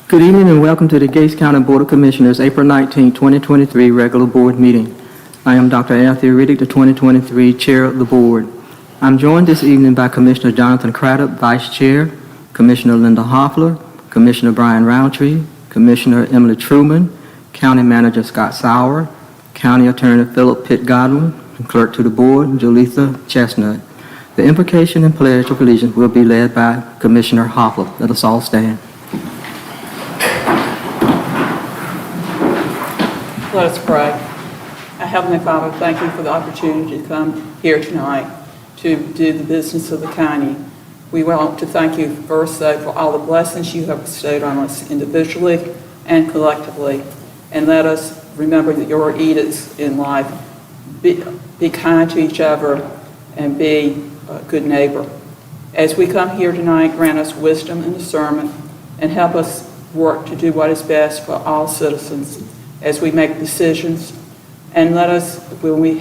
Good evening and welcome to the Gates County Board of Commissioners April 19, 2023 regular board meeting. I am Dr. Anthony Riddick, the 2023 chair of the board. I'm joined this evening by Commissioner Jonathan Craddock, Vice Chair, Commissioner Linda Hoffler, Commissioner Brian Roundtree, Commissioner Emily Truman, County Manager Scott Sauer, County Attorney Philip Pitt Godwin, and Clerk to the Board, Julitha Chestnut. The invocation and pledge of allegiance will be led by Commissioner Hoffler. Let us all stand. Let us pray. Our Heavenly Father, thank you for the opportunity to come here tonight to do the business of the county. We want to thank you first, though, for all the blessings you have bestowed on us individually and collectively. And let us remember that your edicts in life, be kind to each other and be a good neighbor. As we come here tonight, grant us wisdom and discernment and help us work to do what is best for all citizens as we make decisions. And let us, when we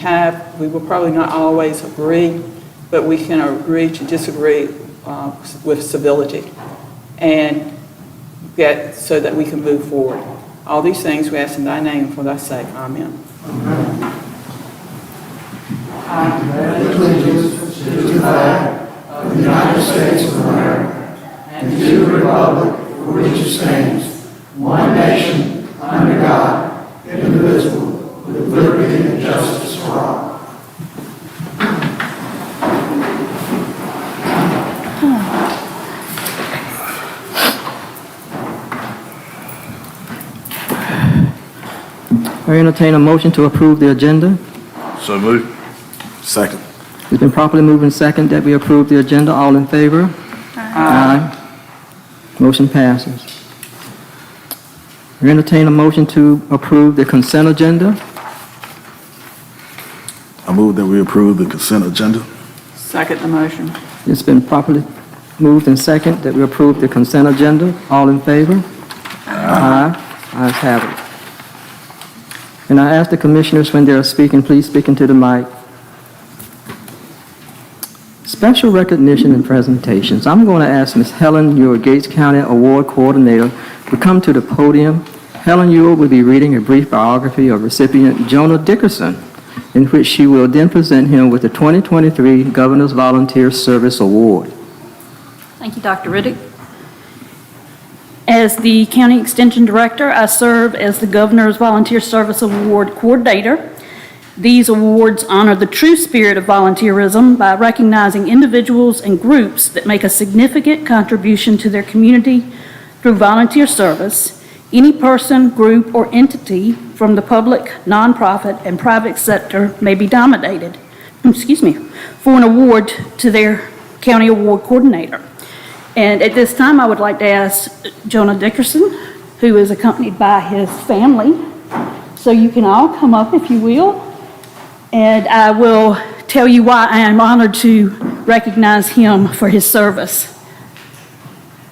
will probably not always agree, but we can agree to disagree with civility and get so that we can move forward. All these things we ask in thy name for thy sake. Amen. I pledge allegiance to the flag of the United States of America and to the republic for which it stands, one nation, under God, indivisible, with liberty and justice for all. I entertain a motion to approve the agenda. So moved. Second. It's been properly moved and second that we approve the agenda. All in favor? Aye. Motion passes. I entertain a motion to approve the consent agenda. I move that we approve the consent agenda. Second the motion. It's been properly moved and second that we approve the consent agenda. All in favor? Aye. Ayes have it. And I ask the commissioners when they're speaking, please speak into the mic. Special recognition and presentations. I'm going to ask Ms. Helen Ewell, Gates County Award Coordinator, to come to the podium. Helen Ewell will be reading a brief biography of recipient Jonah Dickerson, in which she will then present him with the 2023 Governor's Volunteer Service Award. Thank you, Dr. Riddick. As the County Extension Director, I serve as the Governor's Volunteer Service Award Coordinator. These awards honor the true spirit of volunteerism by recognizing individuals and groups that make a significant contribution to their community through volunteer service. Any person, group, or entity from the public, nonprofit, and private sector may be nominated, for an award to their County Award Coordinator. And at this time, I would like to ask Jonah Dickerson, who is accompanied by his family, so you can all come up if you will, and I will tell you why I am honored to recognize him for his service.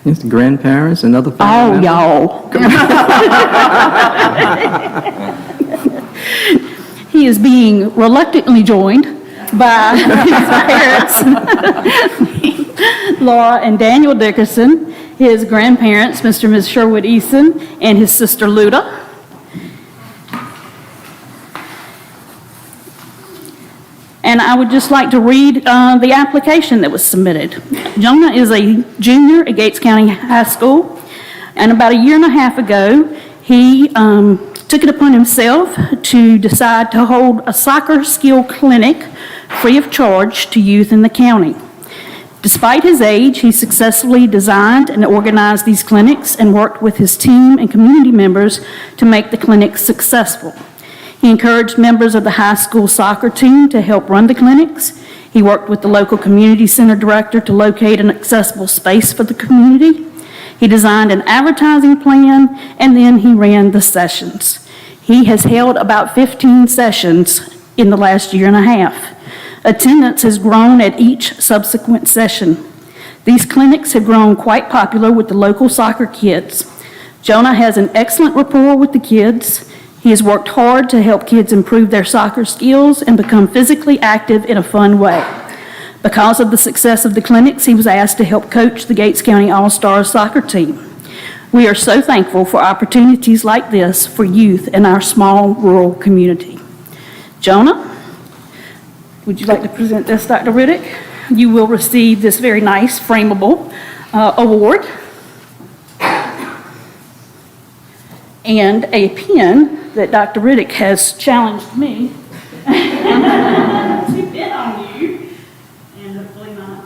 It's the grandparents and other family members. Y'all. He is being reluctantly joined by his parents, Laura and Daniel Dickerson, his grandparents, Mr. and Ms. Sherwood Eason, and his sister Luda. And I would just like to read the application that was submitted. Jonah is a junior at Gates County High School, and about a year and a half ago, he took it upon himself to decide to hold a soccer skill clinic free of charge to youth in the county. Despite his age, he successfully designed and organized these clinics and worked with his team and community members to make the clinics successful. He encouraged members of the high school soccer team to help run the clinics. He worked with the local community center director to locate an accessible space for the community. He designed an advertising plan, and then he ran the sessions. He has held about 15 sessions in the last year and a half. Attendance has grown at each subsequent session. These clinics have grown quite popular with the local soccer kids. Jonah has an excellent rapport with the kids. He has worked hard to help kids improve their soccer skills and become physically active in a fun way. Because of the success of the clinics, he was asked to help coach the Gates County All-Stars soccer team. We are so thankful for opportunities like this for youth in our small rural community. Jonah, would you like to present this, Dr. Riddick? You will receive this very nice frameable award and a pin that Dr. Riddick has challenged me to bid on you, and hopefully not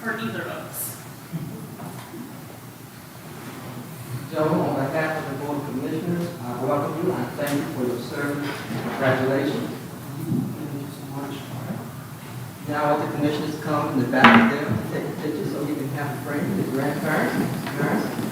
hurt either of us. Joe, on behalf of the Board of Commissioners, I welcome you. I thank you for your service. Congratulations. Thank you so much. Now, all the commissioners come in the back there to take a picture so you can have a frame with the grandparents. Grandparents.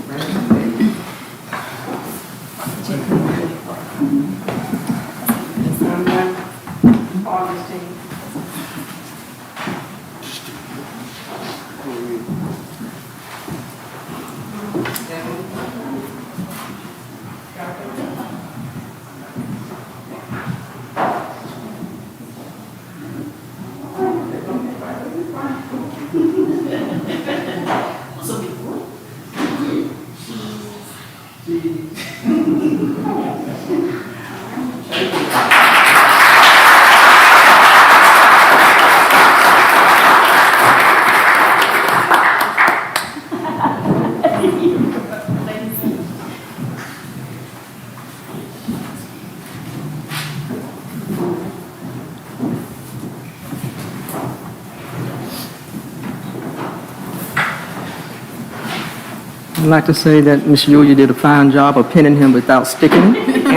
I'd like to say that Ms. Yulia did a fine job of pinning him without sticking him.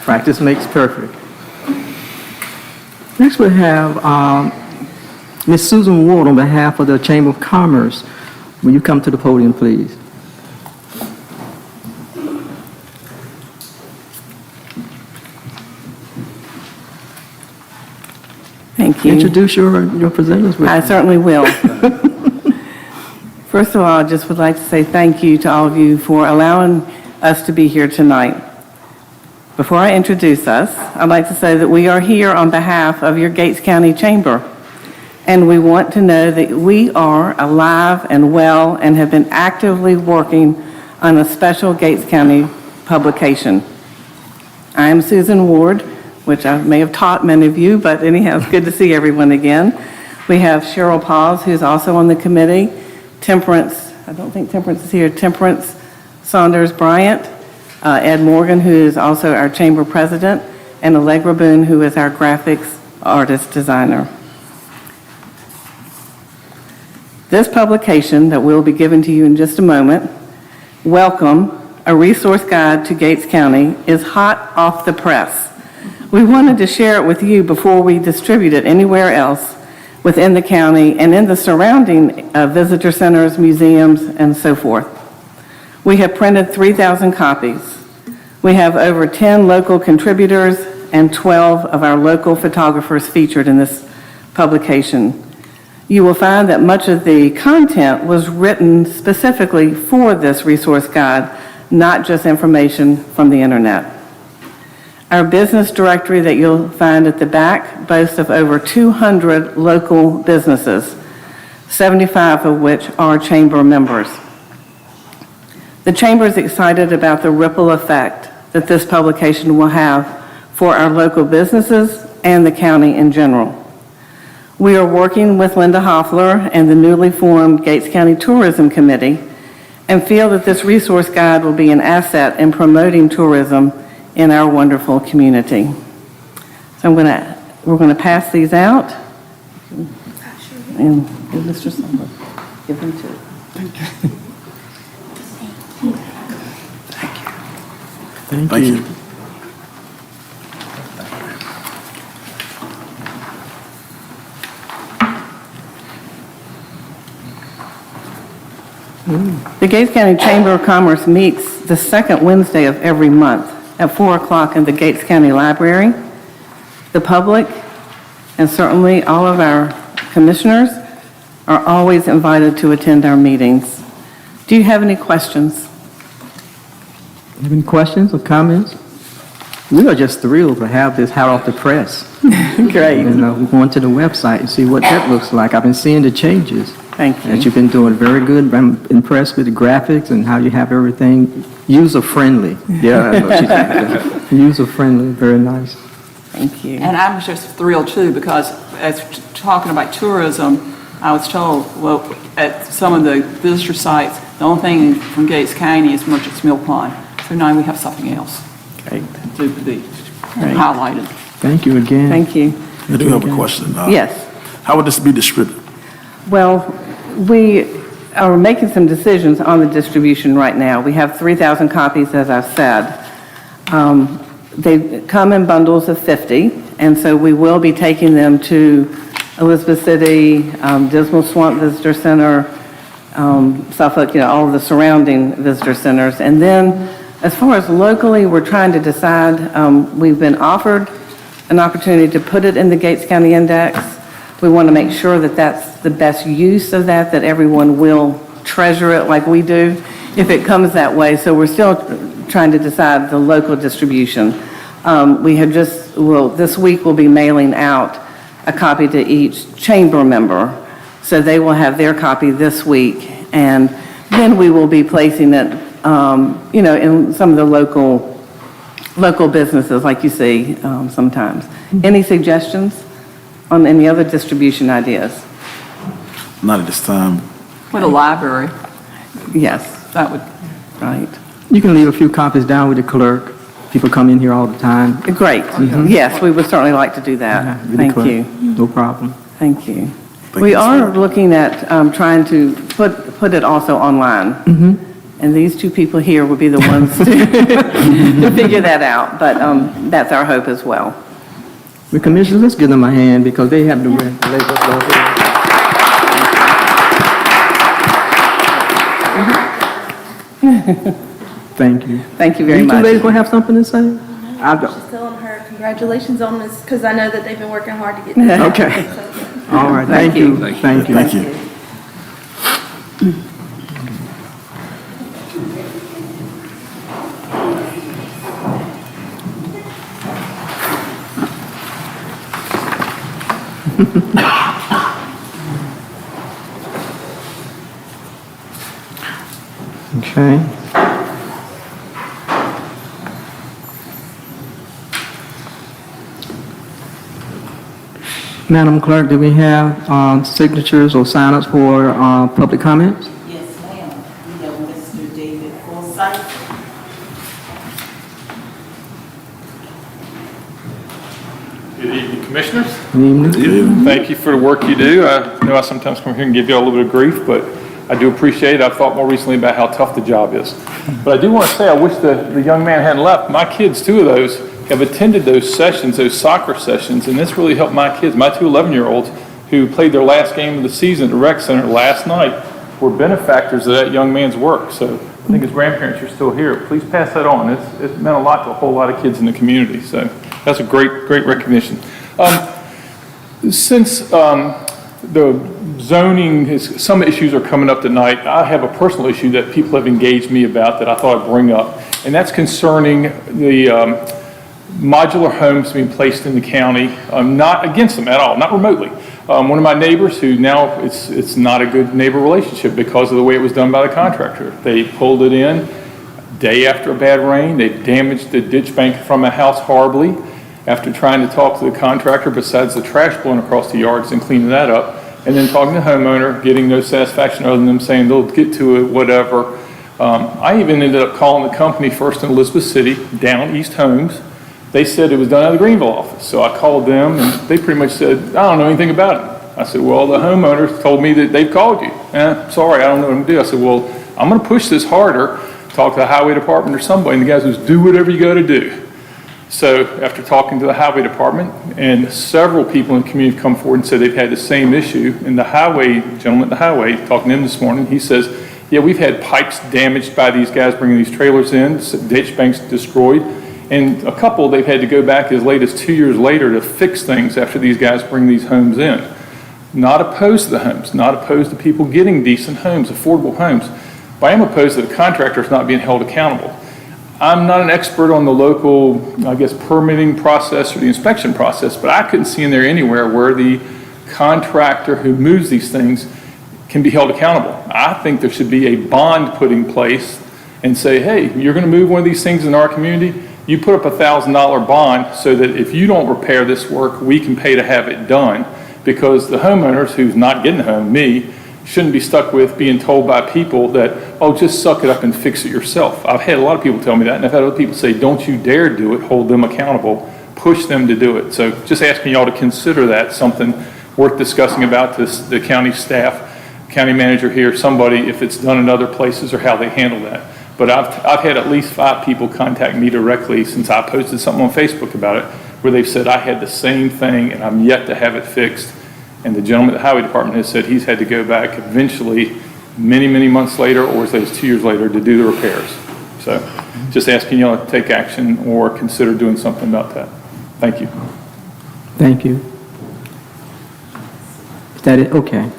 Practice makes perfect. Next we have Ms. Susan Ward on behalf of the Chamber of Commerce. Will you come to the podium, please? Thank you. Introduce your presenters. I certainly will. First of all, I just would like to say thank you to all of you for allowing us to be here tonight. Before I introduce us, I'd like to say that we are here on behalf of your Gates County Chamber, and we want to know that we are alive and well and have been actively working on a special Gates County publication. I am Susan Ward, which I may have taught many of you, but anyhow, it's good to see everyone again. We have Cheryl Paz, who's also on the committee, Temperance, I don't think Temperance is here, Temperance Saunders Bryant, Ed Morgan, who is also our chamber president, and Allegra Boone, who is our graphics artist designer. This publication that will be given to you in just a moment, Welcome, a resource guide to Gates County, is hot off the press. We wanted to share it with you before we distribute it anywhere else within the county and in the surrounding visitor centers, museums, and so forth. We have printed 3,000 copies. We have over 10 local contributors and 12 of our local photographers featured in this publication. You will find that much of the content was written specifically for this resource guide, not just information from the internet. Our business directory that you'll find at the back boasts of over 200 local businesses, 75 of which are chamber members. The chamber is excited about the ripple effect that this publication will have for our local businesses and the county in general. We are working with Linda Hoffler and the newly formed Gates County Tourism Committee and feel that this resource guide will be an asset in promoting tourism in our wonderful community. So we're going to pass these out. And give Mr. Summer, give them to. Thank you. The Gates County Chamber of Commerce meets the second Wednesday of every month at 4 o'clock in the Gates County Library. The public, and certainly all of our commissioners, are always invited to attend our meetings. Do you have any questions? Have any questions or comments? We are just thrilled to have this hot off the press. Great. And we're going to the website and see what that looks like. I've been seeing the changes. Thank you. That you've been doing very good. I'm impressed with the graphics and how you have everything user-friendly. Yeah, I know she's like that. User-friendly, very nice. Thank you. And I'm just thrilled too, because as talking about tourism, I was told, well, at some of the visitor sites, the only thing from Gates County is Merchants Mill Pond. So now we have something else Great. to be highlighted. Thank you again. Thank you. I do have a question. Yes. How would this be distributed? Well, we are making some decisions on the distribution right now. We have 3,000 copies, as I've said. They come in bundles of 50, and so we will be taking them to Elizabeth City, Dismal Swamp Visitor Center, Suffolk, all of the surrounding visitor centers. And then, as far as locally, we're trying to decide, we've been offered an opportunity to put it in the Gates County Index. We want to make sure that that's the best use of that everyone will treasure it like we do, if it comes that way. So we're still trying to decide the local distribution. We have this week we'll be mailing out a copy to each chamber member. So they will have their copy this week, and then we will be placing it, in some of the local businesses like you see sometimes. Any suggestions on any other distribution ideas? Not at this time. With a library, Yes, that would, right. You can leave a few copies down with the clerk. People come in here all the time. Great. Yes, we would certainly like to do that. With the Thank clerk. you. No problem. Thank you. Thank We you, are looking at trying to put it also online. And these two people here would be the ones to figure that out, but that's our hope as well. The commissioners, let's give them a hand because they have the labor. Thank you. Thank you very You two much. ladies gonna have something to say? I don't. Just telling her congratulations on this, because I know that they've been working hard to get this. Okay. So, All right, thank you. Thank you. Thank you. Okay. Madam Clerk, do we have signatures or sign-ups for public comments? Yes, ma'am. We have Mr. David Forsythe. Good evening, Commissioners. Good evening. Thank you for the work you do. I know I sometimes come here and give you a little bit of grief, but I do appreciate it. I've thought more recently about how tough the job is. But I do want to say I wish the young man hadn't left. My kids, two of those, have attended those sessions, those soccer sessions, and this really helped my kids. My two 11-year-olds who played their last game of the season at the rec center last night were benefactors of that young man's work. So I think as grandparents, you're still here. Please pass that on. It's meant a lot to a whole lot of kids in the community. So that's a great recognition. Since the zoning, some issues are coming up tonight, I have a personal issue that people have engaged me about that I thought I'd bring up, and that's concerning the modular homes being placed in the county. I'm not against them at all, not remotely. One of my neighbors who now it's not a good neighbor relationship because of the way it was done by the contractor. They pulled it in day after a bad rain. They damaged the ditch bank from a house horribly. After trying to talk to the contractor, besides the trash blowing across the yards and cleaning that up, and then talking to the homeowner, getting no satisfaction other than them saying they'll get to it, whatever. I even ended up calling the company first in Elizabeth City, Down East Homes. They said it was done out of the Greenville office. So I called them and they pretty much said, I don't know anything about it. I said, well, the homeowners told me that they've called you. Sorry, I don't know what to do. I said, well, I'm gonna push this harder, talk to the highway department or somebody, and the guy says, do whatever you gotta do. So after talking to the highway department, and several people in the community have come forward and said they've had the same issue, and the gentleman at the highway, talking to him this morning, he says, yeah, we've had pipes damaged by these guys bringing these trailers in, ditch banks destroyed, and a couple they've had to go back as late as 2 years later to fix things after these guys bring these homes in. Not opposed to the homes, not opposed to people getting decent homes, affordable homes, but I am opposed to the contractors not being held accountable. I'm not an expert on the local, I guess, permitting process or the inspection process, but I couldn't see in there anywhere where the contractor who moves these things can be held accountable. I think there should be a bond put in place and say, hey, you're going to move one of these things in our community, you put up a $1,000 bond so that if you don't repair this work, we can pay to have it done. Because the homeowners who's not getting home, me, shouldn't be stuck with being told by people that, oh, just suck it up and fix it yourself. I've had a lot of people tell me that, and I've had other people say, don't you dare do it, hold them accountable, push them to do it. So just asking y'all to consider that something worth discussing about this, the county staff, county manager here, somebody, if it's done in other places or how they handle that. But I've had at least 5 people contact me directly since I posted something on Facebook about it, where they've said, I had the same thing and I'm yet to have it fixed. And the gentleman at the highway department has said he's had to go back eventually many, many months later, or as late as 2 years later, to do the repairs. So just asking y'all to take action or consider doing something about that. Thank you. Thank you. Is that it? Okay.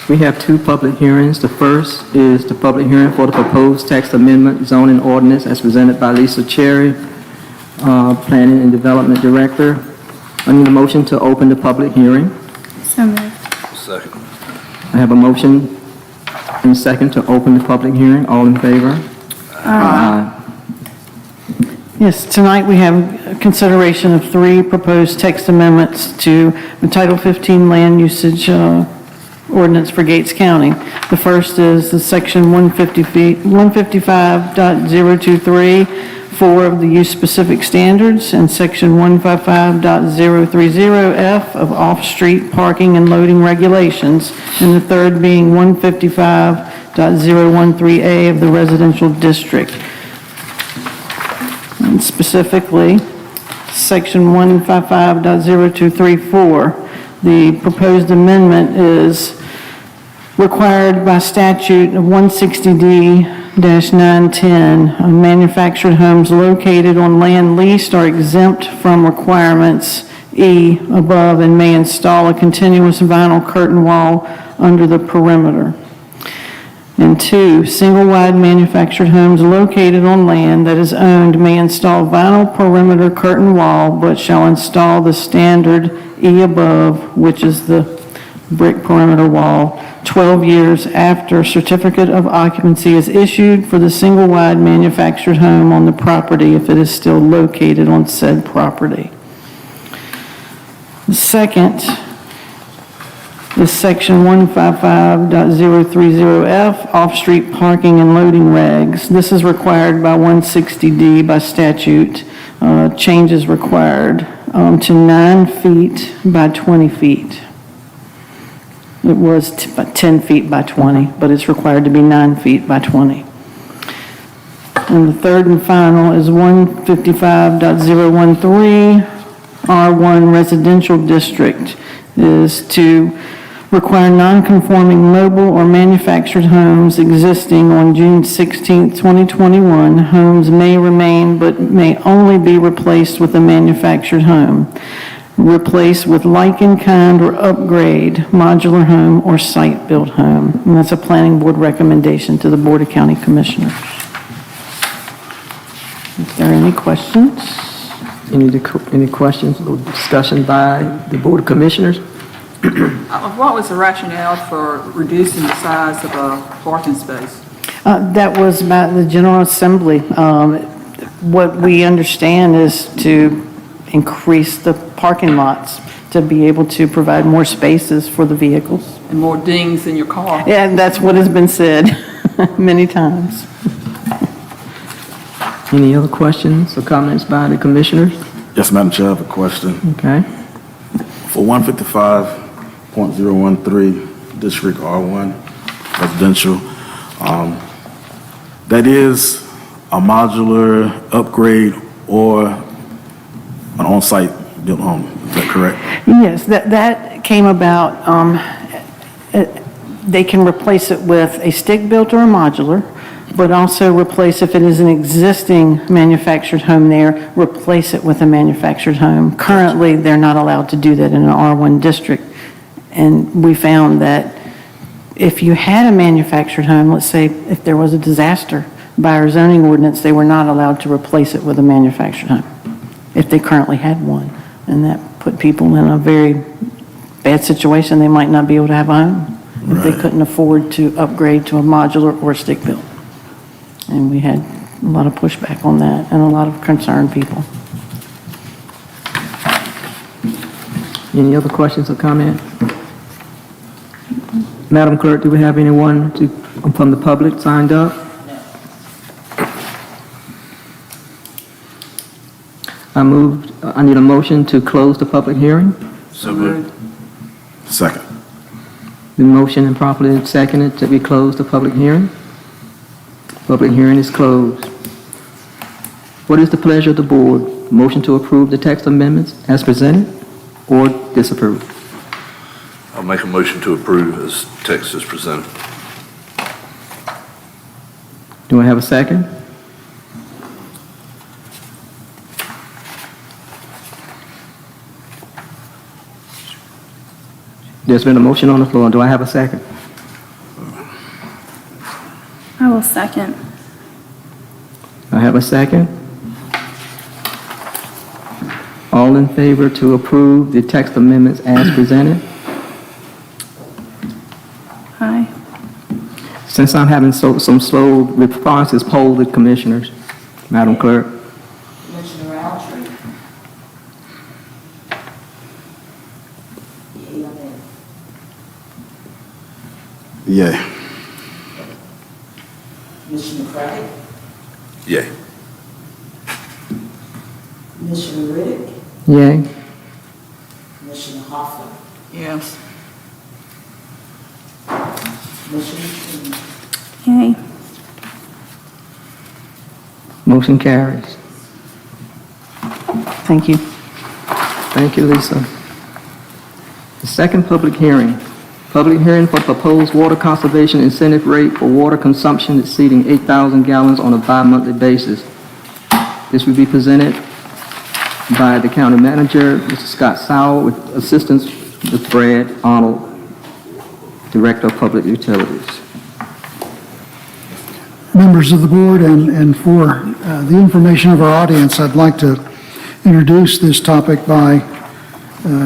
We have 2 public hearings. The first is the public hearing for the proposed text amendment zoning ordinance as presented by Lisa Cherry, Planning and Development Director. I need a motion to open the public hearing. So moved. I have a motion and second to open the public hearing. All in favor? Aye. Yes, tonight we have consideration of 3 proposed text amendments to the Title 15 Land Usage Ordinance for Gates County. The first is the Section 155.023, 4 of the use-specific standards, and Section 155.030F of off-street parking and loading regulations, and the third being 155.013A of the residential district. And specifically, Section 155.0234, the proposed amendment is required by statute of 160D-910. Manufactured homes located on land leased are exempt from requirements E above and may install a continuous vinyl curtain wall under the perimeter. And 2, single-wide manufactured homes located on land that is owned may install vinyl perimeter curtain wall, but shall install the standard E above, which is the brick perimeter wall, 12 years after certificate of occupancy is issued for the single-wide manufactured home on the property if it is still located on said property. The second is Section 155.030F, off-street parking and loading regs. This is required by 160D by statute. Changes required to 9 feet by 20 feet. It was 10 feet by 20, but it's required to be 9 feet by 20. And the third and final is 155.013, R1 residential district, is to require non-conforming mobile or manufactured homes existing on June 16, 2021. Homes may remain but may only be replaced with a manufactured home. Replace with like-in-kind or upgrade modular home or site-built home. And that's a planning board recommendation to the Board of County Commissioners. Is there any questions? Any questions or discussion by the Board of Commissioners? What was the rationale for reducing the size of a parking space? That was by the General Assembly. What we understand is to increase the parking lots to be able to provide more spaces for the vehicles. And more dings in your car? And that's what has been said many times. Any other questions or comments by the Commissioners? Yes, Madam Chair, I have a question. Okay. For 155.013, District R1 residential, that is a modular upgrade or an on-site built home, is that correct? Yes, that came about, they can replace it with a stick-built or a modular, but also replace, if it is an existing manufactured home there, replace it with a manufactured home. Currently, they're not allowed to do that in an R1 district. And we found that if you had a manufactured home, let's say if there was a disaster, by our zoning ordinance, they were not allowed to replace it with a manufactured home. if they currently had one. And that put people in a very bad situation. They might not be able to have a home if they couldn't afford to upgrade to a modular or a stick-built. And we had a lot of pushback on that and a lot of concerned people. Any other questions or comments? Madam Clerk, do we have anyone from the public signed up? I need a motion to close the public hearing. So moved. Second. The motion and properly seconded that we close the public hearing. Public hearing is closed. What is the pleasure of the board? Motion to approve the text amendments as presented or disapprove? I'll make a motion to approve as text is presented. Do I have a second? There's been a motion on the floor. Do I have a second? I will second. I have a second. All in favor to approve the text amendments as presented? Aye. Since I'm having some slow responses, poll the commissioners. Madam Clerk. Commissioner Roundtree. Yea or nay? Yay. Commissioner Craig. Yay. Commissioner Riddick. Yay. Commissioner Hoffa. Yes. Commissioner King. Yay. Motion carries. Thank you. Thank you, Lisa. The second public hearing. Public hearing for proposed water conservation incentive rate for water consumption exceeding 8,000 gallons on a bi-monthly basis. This will be presented by the county manager, Mr. Scott Sowell, with assistance with Brad Arnold, Director of Public Utilities. Members of the board, and for the information of our audience, I'd like to introduce this topic by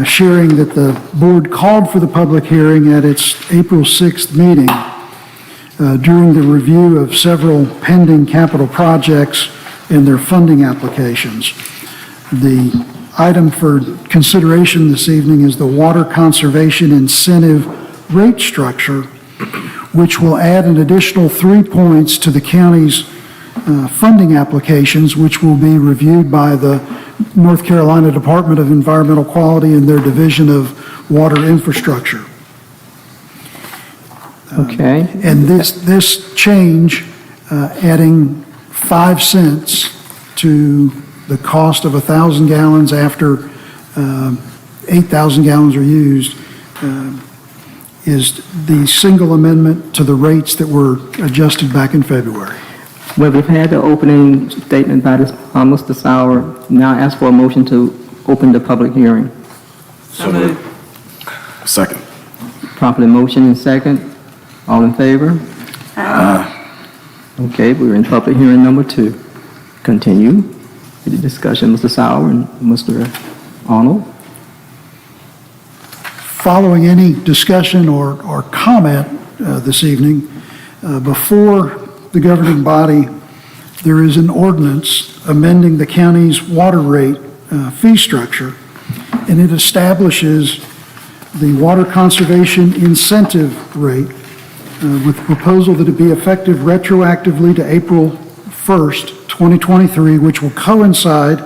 sharing that the board called for the public hearing at its April 6th meeting during the review of several pending capital projects and their funding applications. The item for consideration this evening is the Water Conservation Incentive Rate Structure, which will add an additional 3 points to the county's funding applications, which will be reviewed by the North Carolina Department of Environmental Quality and their Division of Water Infrastructure. Okay. And this change, adding 5 cents to the cost of 1,000 gallons after 8,000 gallons are used, is the single amendment to the rates that were adjusted back in February. Well, we've had the opening statement by Mr. Sauer. Now I ask for a motion to open the public hearing. So moved. Second. Properly motion and second. All in favor? Okay, we're in public hearing number 2. Continue with the discussion, Mr. Sauer and Mr. Arnold. Following any discussion or comment this evening, before the governing body, there is an ordinance amending the county's water rate fee structure, and it establishes the water conservation incentive rate with the proposal that it be effective retroactively to April 1st, 2023, which will coincide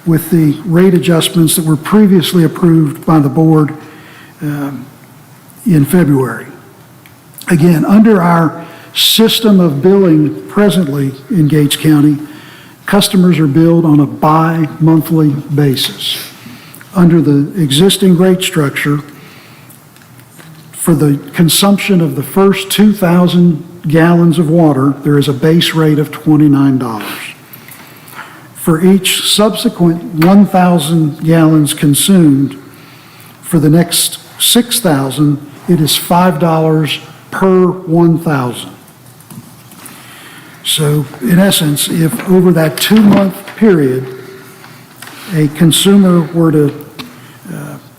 with the rate adjustments that were previously approved by the board in February. Again, under our system of billing presently in Gates County, customers are billed on a bi-monthly basis. Under the existing rate structure, for the consumption of the first 2,000 gallons of water, there is a base rate of $29. For each subsequent 1,000 gallons consumed, for the next 6,000, it is $5 per 1,000. So in essence, if over that 2-month period, a consumer were to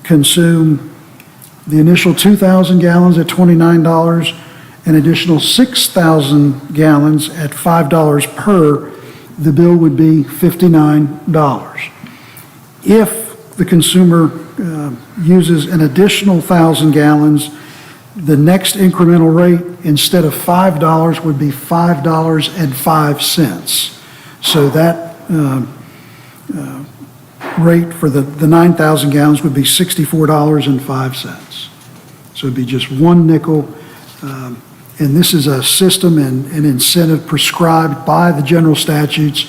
consume the initial 2,000 gallons at $29, an additional 6,000 gallons at $5 per, the bill would be $59. If the consumer uses an additional 1,000 gallons, the next incremental rate, instead of $5, would be $5.05. So that rate for the 9,000 gallons would be $64.05. So it'd be just one nickel. And this is a system and an incentive prescribed by the general statutes,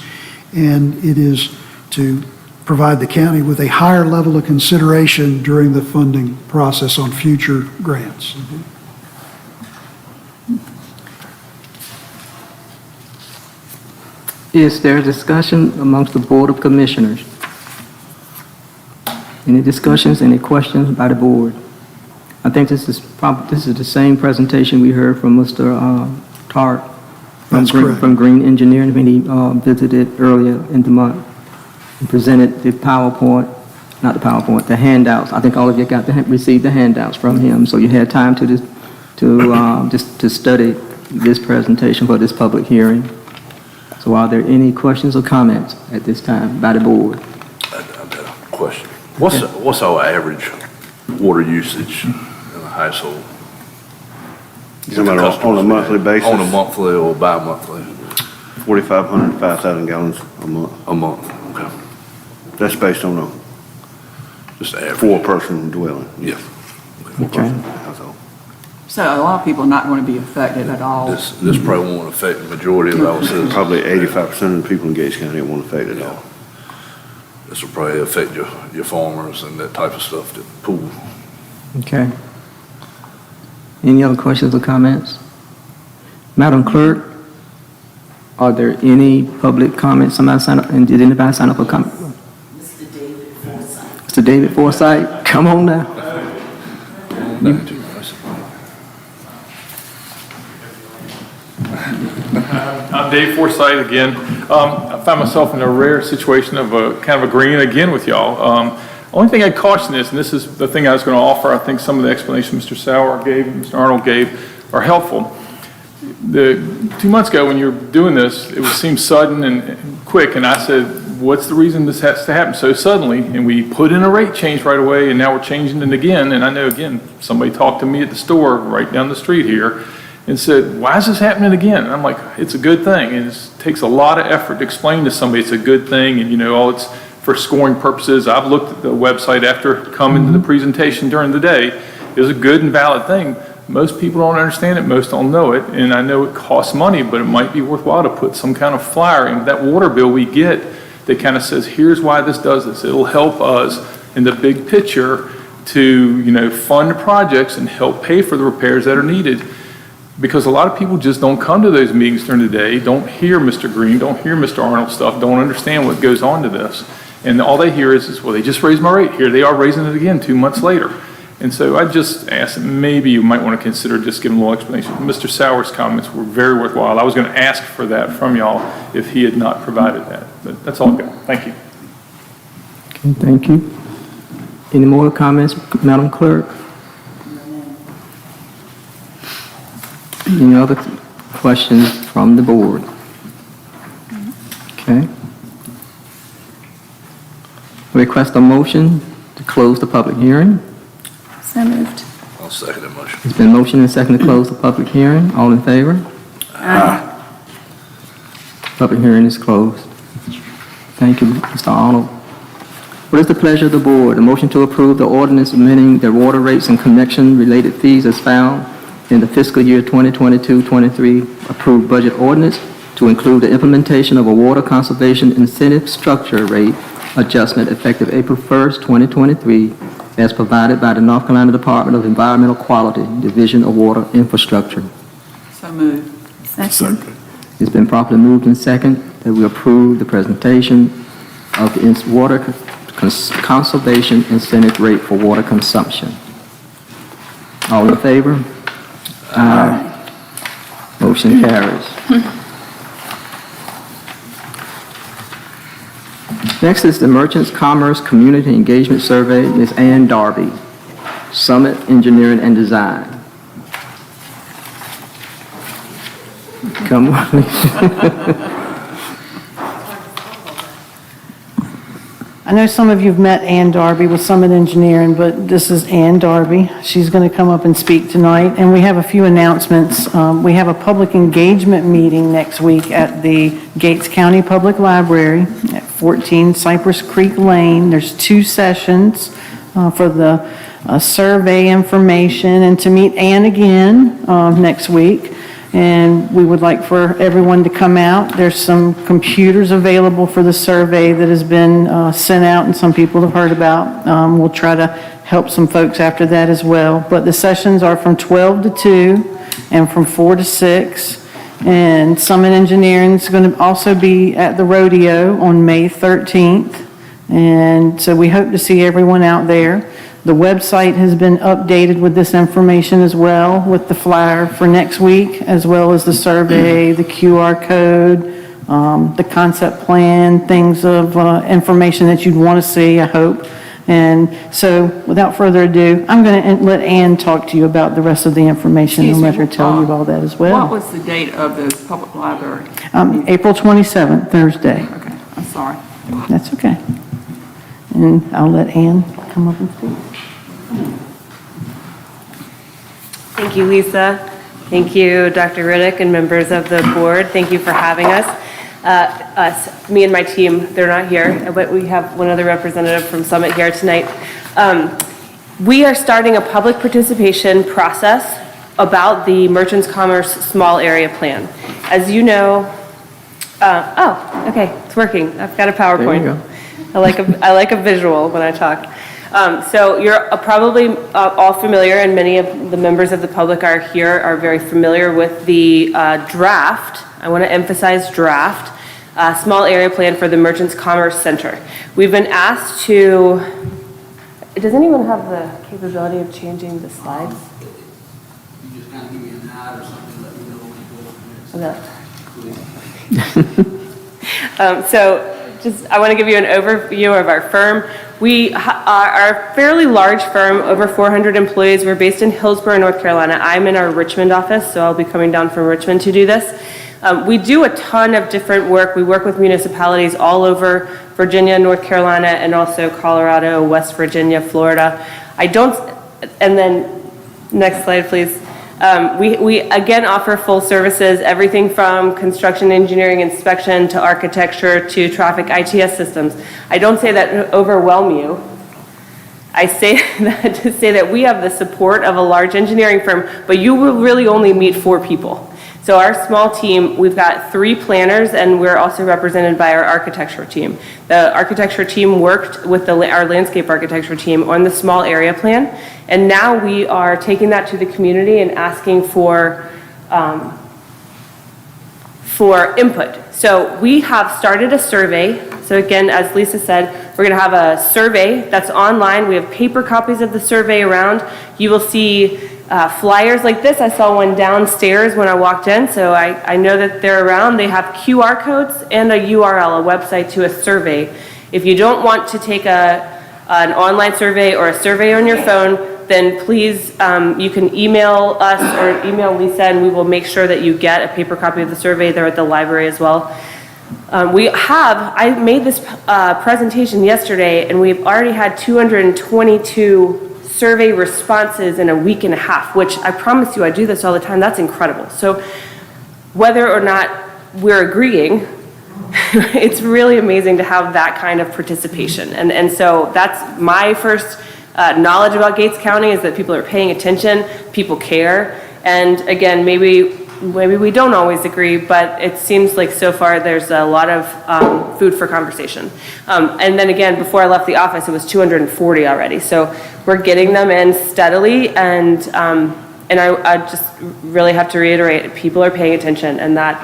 and it is to provide the county with a higher level of consideration during the funding process on future grants. Is there discussion amongst the Board of Commissioners? Any discussions, any questions by the board? I think this is the same presentation we heard from Mr. Tart That's correct. from Green Engineering when he visited earlier in the month and presented the PowerPoint, not the PowerPoint, the handouts. I think all of you received the handouts from him, so you had time to study this presentation for this public hearing. So are there any questions or comments at this time by the board? I've got a question. What's our average water usage in a household? You're talking about on a monthly basis? On a monthly or bi-monthly? 4,500, 5,000 gallons a month. A month, okay. That's based on a Just average. four-person dwelling. Yeah. Okay. Household. So a lot of people are not going to be affected at all. This probably won't affect the majority of our citizens. Probably 85% of the people in Gates County won't affect it at all. This will probably affect your farmers and that type of stuff, the pool. Okay. Any other questions or comments? Madam Clerk, are there any public comments? Somebody sign up, and did anybody sign up for comment? Mr. David Forsythe. Mr. David Forsythe, come on now. I'm Dave Forsythe again. I find myself in a rare situation of kind of agreeing again with y'all. Only thing I'd caution is, and this is the thing I was going to offer, I think some of the explanations Mr. Sauer gave, Mr. Arnold gave, are helpful. 2 months ago when you were doing this, it seemed sudden and quick, and I said, what's the reason this has to happen so suddenly? And we put in a rate change right away, and now we're changing it again. And I know, again, somebody talked to me at the store right down the street here and said, why is this happening again? And I'm like, it's a good thing. And it takes a lot of effort to explain to somebody it's a good thing, and it's for scoring purposes. I've looked at the website after coming to the presentation during the day. It's a good and valid thing. Most people don't understand it, most don't know it, and I know it costs money, but it might be worthwhile to put some kind of flyer in that water bill we get that kind of says, here's why this does this. It'll help us in the big picture to, fund projects and help pay for the repairs that are needed. Because a lot of people just don't come to those meetings during the day, don't hear Mr. Green, don't hear Mr. Arnold stuff, don't understand what goes on to this. And all they hear is, well, they just raised my rate. Here they are raising it again 2 months later. And so I just asked, maybe you might want to consider just giving a little explanation. Mr. Sauer's comments were very worthwhile. I was going to ask for that from y'all if he had not provided that. But that's all I've got. Thank you. Okay, thank you. Any more comments, Madam Clerk? Any other questions from the board? Okay. Request a motion to close the public hearing. So moved. I'll second that motion. It's been motioned and seconded to close the public hearing. All in favor? Aye. Public hearing is closed. Thank you, Mr. Arnold. What is the pleasure of the board? A motion to approve the ordinance amending the water rates and connection-related fees as found in the fiscal year 2022-23 approved budget ordinance to include the implementation of a water conservation incentive structure rate adjustment effective April 1st, 2023, as provided by the North Carolina Department of Environmental Quality, Division of Water Infrastructure. So moved. Second. It's been properly moved and second that we approve the presentation of the water conservation incentive rate for water consumption. All in favor? Aye. Motion carries. Next is the Merchants Commerce Community Engagement Survey, Ms. Ann Darby, Summit Engineering and Design. Come on. I know some of you've met Ann Darby with Summit Engineering, but this is Ann Darby. She's going to come up and speak tonight, and we have a few announcements. We have a public engagement meeting next week at the Gates County Public Library at 14 Cypress Creek Lane. There's 2 sessions for the survey information and to meet Ann again next week. And we would like for everyone to come out. There's some computers available for the survey that has been sent out and some people have heard about. We'll try to help some folks after that as well. But the sessions are from 12 to 2 and from 4 to 6. And Summit Engineering is going to also be at the rodeo on May 13th. And so we hope to see everyone out there. The website has been updated with this information as well, with the flyer for next week, as well as the survey, the QR code, the concept plan, things of information that you'd want to see, I hope. And so, without further ado, I'm going to let Ann talk to you about the rest of the information and let her tell you all that as well. What was the date of the public library? April 27th, Thursday. Okay, I'm sorry. That's okay. And I'll let Ann come up and speak. Thank you, Lisa. Thank you, Dr. Riddick and members of the board. Thank you for having us. Me and my team, they're not here, but we have one other representative from Summit here tonight. We are starting a public participation process about the Merchants Commerce Small Area Plan. As you know, okay, it's working. I've got a PowerPoint. There you go. I like a visual when I talk. So you're probably all familiar, and many of the members of the public are very familiar with the draft. I want to emphasize draft, small area plan for the Merchants Commerce Center. We've been asked to, does anyone have the capability of changing the slides? You just kind of give me an ad or something, let me know when to go. Okay. So I want to give you an overview of our firm. We are a fairly large firm, over 400 employees. We're based in Hillsborough, North Carolina. I'm in our Richmond office, so I'll be coming down from Richmond to do this. We do a ton of different work. We work with municipalities all over Virginia, North Carolina, and also Colorado, West Virginia, Florida. And then, next slide, please. We again offer full services, everything from construction, engineering, inspection, to architecture, to traffic ITS systems. I don't say that to overwhelm you. I say that to say that we have the support of a large engineering firm, but you will really only meet 4 people. So our small team, we've got 3 planners, and we're also represented by our architecture team. The architecture team worked with our landscape architecture team on the small area plan, and now we are taking that to the community and asking for input. So we have started a survey. So again, as Lisa said, we're going to have a survey that's online. We have paper copies of the survey around. You will see flyers like this. I saw one downstairs when I walked in, so I know that they're around. They have QR codes and a URL, a website to a survey. If you don't want to take an online survey or a survey on your phone, then please, you can email us or email Lisa, and we will make sure that you get a paper copy of the survey. They're at the library as well. I made this presentation yesterday, and we've already had 222 survey responses in a week and a half, which I promise you, I do this all the time. That's incredible. So whether or not we're agreeing, it's really amazing to have that kind of participation. And so that's my first knowledge about Gates County, is that people are paying attention, people care. And again, maybe we don't always agree, but it seems like so far there's a lot of food for conversation. And then again, before I left the office, it was 240 already. So we're getting them in steadily, and I just really have to reiterate, people are paying attention, and that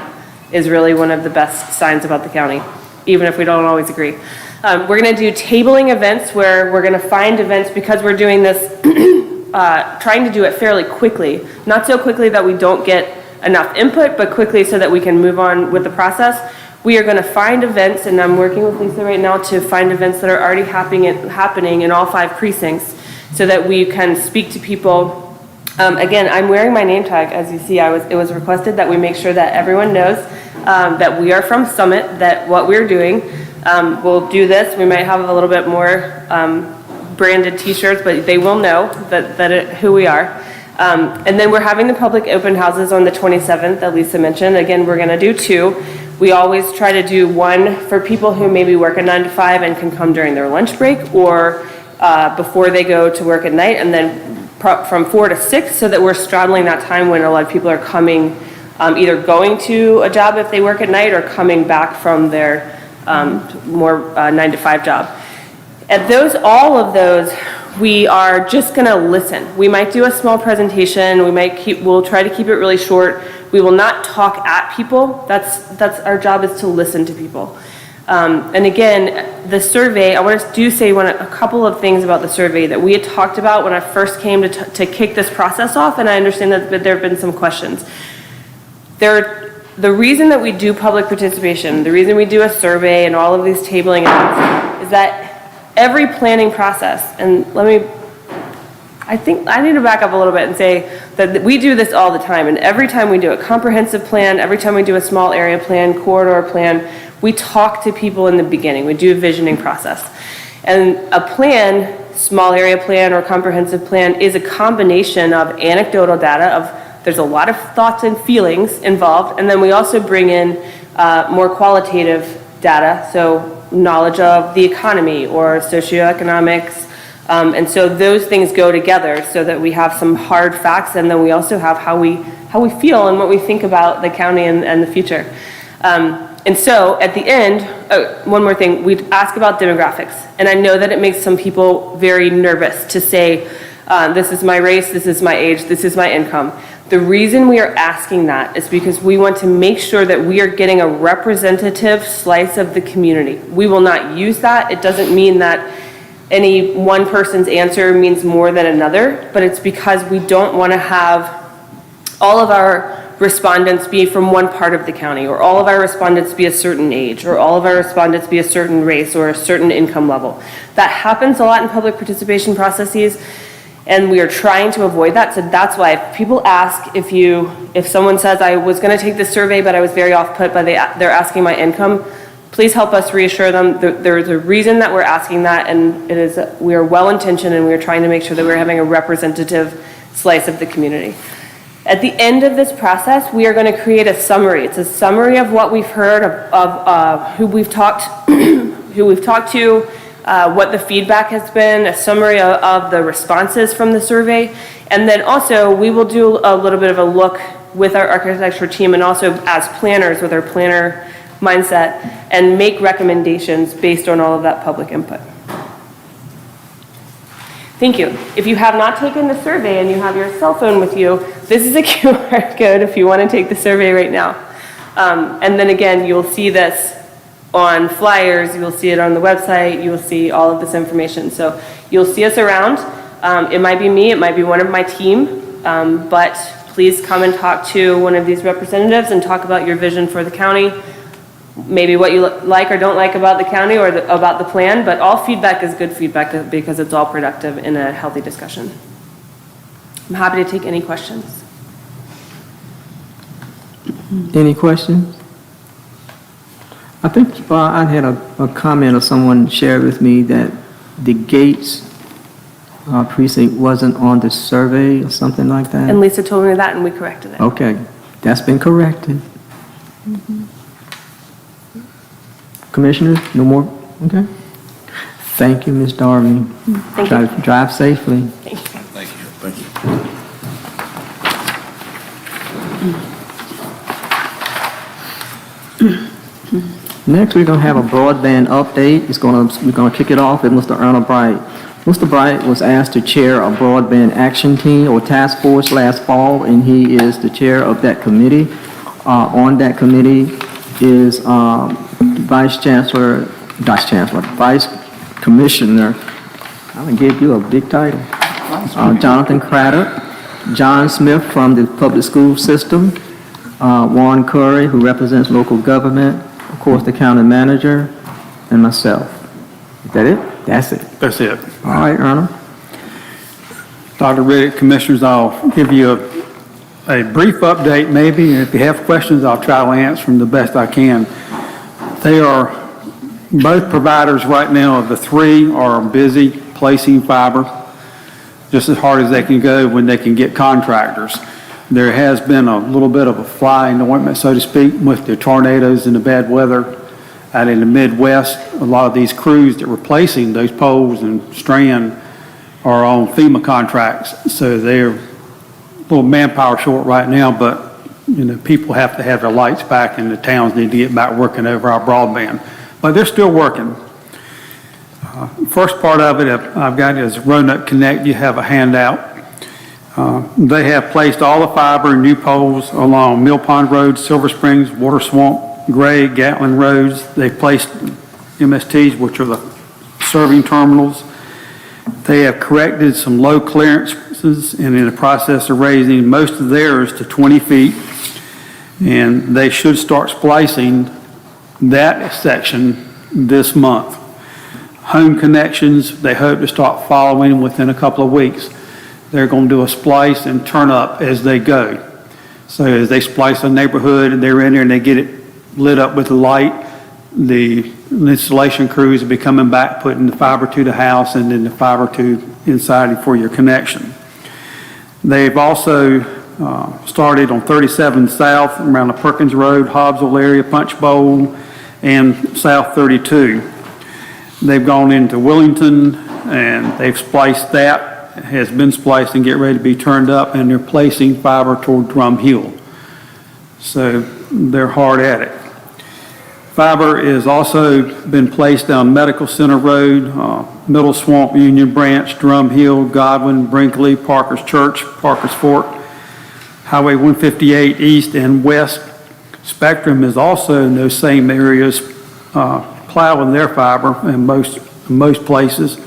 is really one of the best signs about the county, even if we don't always agree. We're going to do tabling events, where we're going to find events, because we're doing this, trying to do it fairly quickly. Not so quickly that we don't get enough input, but quickly so that we can move on with the process. We are going to find events, and I'm working with Lisa right now to find events that are already happening in all 5 precincts so that we can speak to people. Again, I'm wearing my name tag. As you see, it was requested that we make sure that everyone knows that we are from Summit, that what we're doing. We'll do this. We might have a little bit more branded t-shirts, but they will know who we are. And then we're having the public open houses on the 27th that Lisa mentioned. Again, we're going to do 2. We always try to do 1 for people who maybe work a 9 to 5 and can come during their lunch break or before they go to work at night, and then from 4 to 6 so that we're straddling that time when a lot of people are coming, either going to a job if they work at night or coming back from their more 9 to 5 job. At all of those, we are just going to listen. We might do a small presentation. We'll try to keep it really short. We will not talk at people. That's our job, is to listen to people. And again, the survey, I want to say a couple of things about the survey that we had talked about when I first came to kick this process off, and I understand that there have been some questions. The reason that we do public participation, the reason we do a survey and all of these tabling is that every planning process, and I think I need to back up a little bit and say that we do this all the time, and every time we do a comprehensive plan, every time we do a small area plan, corridor plan, we talk to people in the beginning. We do a visioning process. And a plan, small area plan or comprehensive plan, is a combination of anecdotal data there's a lot of thoughts and feelings involved, and then we also bring in more qualitative data, so knowledge of the economy or socioeconomics, and so those things go together so that we have some hard facts, and then we also have how we feel and what we think about the county and the future. And so at the end, one more thing, we ask about demographics, and I know that it makes some people very nervous to say, this is my race, this is my age, this is my income. The reason we are asking that is because we want to make sure that we are getting a representative slice of the community. We will not use that. It doesn't mean that any one person's answer means more than another, but it's because we don't want to have all of our respondents be from one part of the county, or all of our respondents be a certain age, or all of our respondents be a certain race or a certain income level. That happens a lot in public participation processes, and we are trying to avoid that. So that's why if people ask, if someone says, I was going to take this survey, but I was very off-put by they're asking my income, please help us reassure them there's a reason that we're asking that, and we are well-intentioned, and we are trying to make sure that we're having a representative slice of the community. At the end of this process, we are going to create a summary. It's a summary of what we've heard, of who we've talked to, what the feedback has been, a summary of the responses from the survey, and then also we will do a little bit of a look with our architecture team and also as planners with our planner mindset and make recommendations based on all of that public input. Thank you. If you have not taken the survey and you have your cell phone with you, this is a QR code if you want to take the survey right now. And then again, you'll see this on flyers, you'll see it on the website, you'll see all of this information. So you'll see us around. It might be me, it might be one of my team, but please come and talk to one of these representatives and talk about your vision for the county, maybe what you like or don't like about the county or about the plan, but all feedback is good feedback because it's all productive in a healthy discussion. I'm happy to take any questions. Any questions? I think I had a comment or someone shared with me that the Gates precinct wasn't on the survey or something like that. And Lisa told me that and we corrected it. Okay, that's been corrected. Commissioners, no more? Okay. Thank you, Ms. Darby. Thank you. Drive safely. Thank you. Thank you. Thank you. Next, we're going to have a broadband update. We're going to kick it off with Mr. Arnold Bright. Mr. Bright was asked to chair a broadband action team or task force last fall, and he is the chair of that committee. On that committee is Vice Commissioner, I'm going to give you a big title, Jonathan Craddock, John Smith from the public school system, Warren Curry, who represents local government, of course, the county manager, and myself. Is that it? That's it. That's it. All right, Erna. Dr. Riddick, Commissioners, I'll give you a brief update maybe, and if you have questions, I'll try to answer them the best I can. They are, both providers right now of the three are busy placing fiber just as hard as they can go when they can get contractors. There has been a little bit of a fly in the ointment, so to speak, with the tornadoes and the bad weather out in the Midwest. A lot of these crews that were placing those poles and strand are on FEMA contracts, so they're a little manpower short right now, but people have to have their lights back and the towns need to get back working over our broadband. But they're still working. First part of it I've got is Roanoke Connect. You have a handout. They have placed all the fiber and new poles along Mill Pond Road, Silver Springs, Water Swamp, Gray, Gatlin roads. They've placed MSTs, which are the serving terminals. They have corrected some low clearances and in the process of raising most of theirs to 20 feet. And they should start splicing that section this month. Home connections, they hope to start following within a couple of weeks. They're going to do a splice and turn up as they go. So as they splice a neighborhood and they're in there and they get it lit up with the light, the installation crews will be coming back, putting the fiber to the house and then the fiber to inside for your connection. They've also started on 37 South around the Perkins Road, Hobbsville area, Punch Bowl, and South 32. They've gone into Willington and they've spliced that. It has been spliced and get ready to be turned up, and they're placing fiber toward Drum Hill. So they're hard at it. Fiber has also been placed down Medical Center Road, Middle Swamp, Union Branch, Drum Hill, Godwin, Brinkley, Parker's Church, Parker's Fork, Highway 158 East and West. Spectrum is also in those same areas plowing their fiber in most places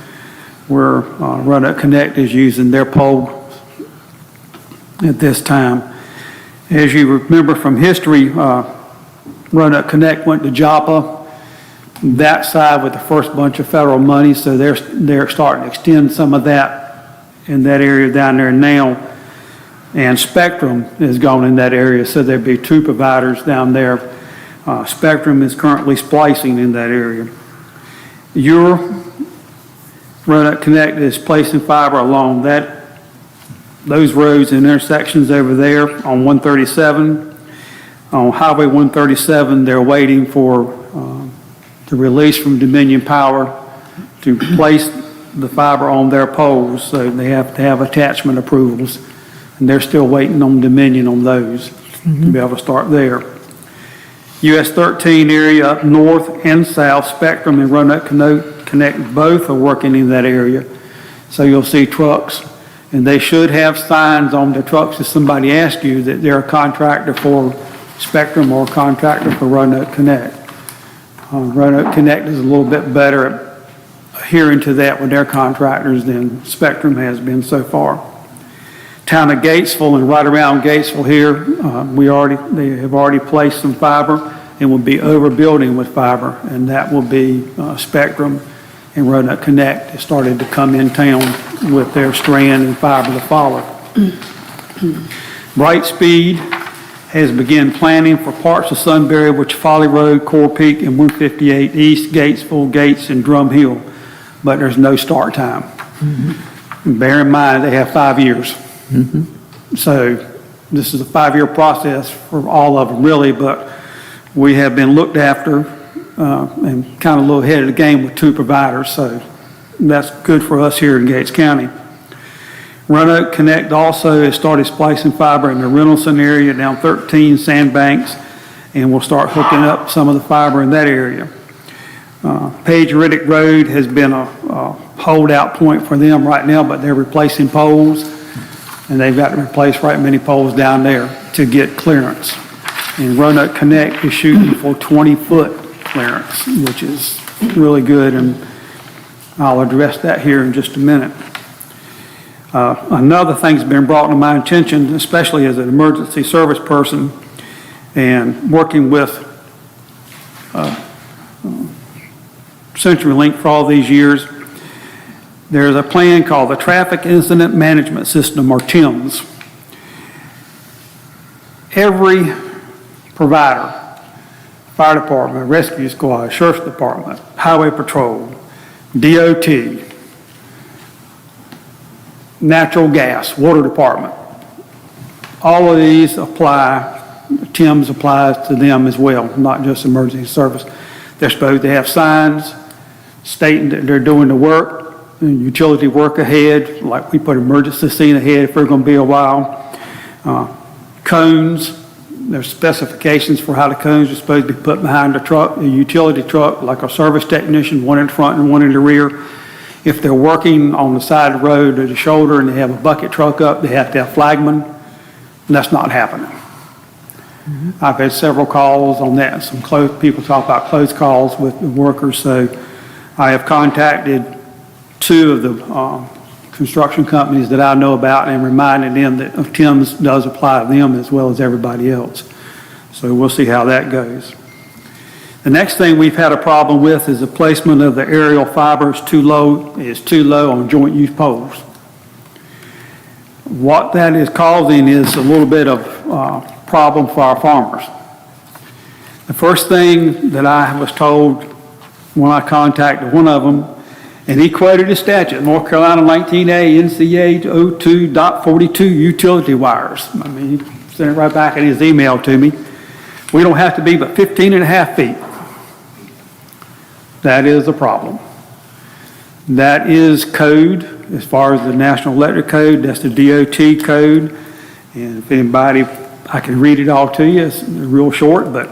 where Roanoke Connect is using their pole at this time. As you remember from history, Roanoke Connect went to Joppa, that side with the first bunch of federal money, so they're starting to extend some of that in that area down there now. And Spectrum is going in that area, so there'd be two providers down there. Spectrum is currently splicing in that area. Roanoke Connect is placing fiber along those roads and intersections over there on 137. On Highway 137, they're waiting for the release from Dominion Power to place the fiber on their poles, so they have to have attachment approvals, and they're still waiting on Dominion on those to be able to start there. US 13 area up north and south, Spectrum and Roanoke Connect both are working in that area. So you'll see trucks, and they should have signs on the trucks if somebody asks you that they're a contractor for Spectrum or a contractor for Roanoke Connect. Roanoke Connect is a little bit better at adhering to that with their contractors than Spectrum has been so far. Town of Gatesville and right around Gatesville here, they have already placed some fiber and will be overbuilding with fiber, and that will be Spectrum and Roanoke Connect has started to come in town with their strand and fiber to follow. Brightspeed has begun planning for parts of Sunbury, which Folly Road, Core Peak, and 158 East, Gatesville, Gates, and Drum Hill, but there's no start time. Bear in mind, they have 5 years. So this is a 5-year process for all of them, really, but we have been looked after and kind of a little ahead of the game with two providers, so that's good for us here in Gates County. Roanoke Connect also has started splicing fiber in the Reynoldston area down 13 Sandbanks, and we'll start hooking up some of the fiber in that area. Page Riddick Road has been a holdout point for them right now, but they're replacing poles, and they've got to replace right many poles down there to get clearance. And Roanoke Connect is shooting for 20-foot clearance, which is really good, and I'll address that here in just a minute. Another thing's been brought to my attention, especially as an emergency service person and working with CenturyLink for all these years. There's a plan called the Traffic Incident Management System, or TIMS. Every provider, fire department, rescue squad, sheriff's department, highway patrol, DOT, natural gas, water department, all of these apply, TIMS applies to them as well, not just emergency service. They're supposed to have signs stating that they're doing the work, utility work ahead, like we put emergency scene ahead if we're going to be a while. Cones, there's specifications for how the cones are supposed to be put behind the truck, a utility truck, like a service technician, one in front and one in the rear. If they're working on the side of the road or the shoulder and they have a bucket truck up, they have to have flagmen. That's not happening. I've had several calls on that. Some people talk about close calls with the workers, so I have contacted 2 of the construction companies that I know about and reminded them that TIMS does apply to them as well as everybody else. So we'll see how that goes. The next thing we've had a problem with is the placement of the aerial fiber is too low on joint use poles. What that is causing is a little bit of problem for our farmers. The first thing that I was told when I contacted one of them, and he quoted a statute, North Carolina 19A NCA 02.42 utility wires. I mean, he sent it right back in his email to me. We don't have to be but 15.5 feet. That is a problem. That is code as far as the National Electric Code. That's the DOT code. And if anybody, I can read it all to you. It's real short, but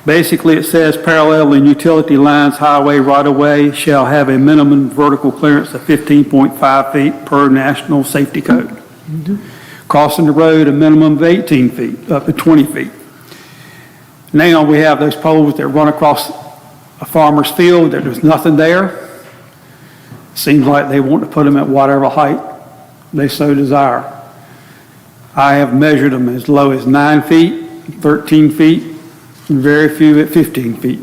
basically it says paralleling utility lines, highway right-of-way shall have a minimum vertical clearance of 15.5 feet per National Safety Code. Crossing the road a minimum of 18 feet, up to 20 feet. Now we have those poles that run across a farmer's field that there's nothing there. Seems like they want to put them at whatever height they so desire. I have measured them as low as 9 feet, 13 feet, and very few at 15.5 feet.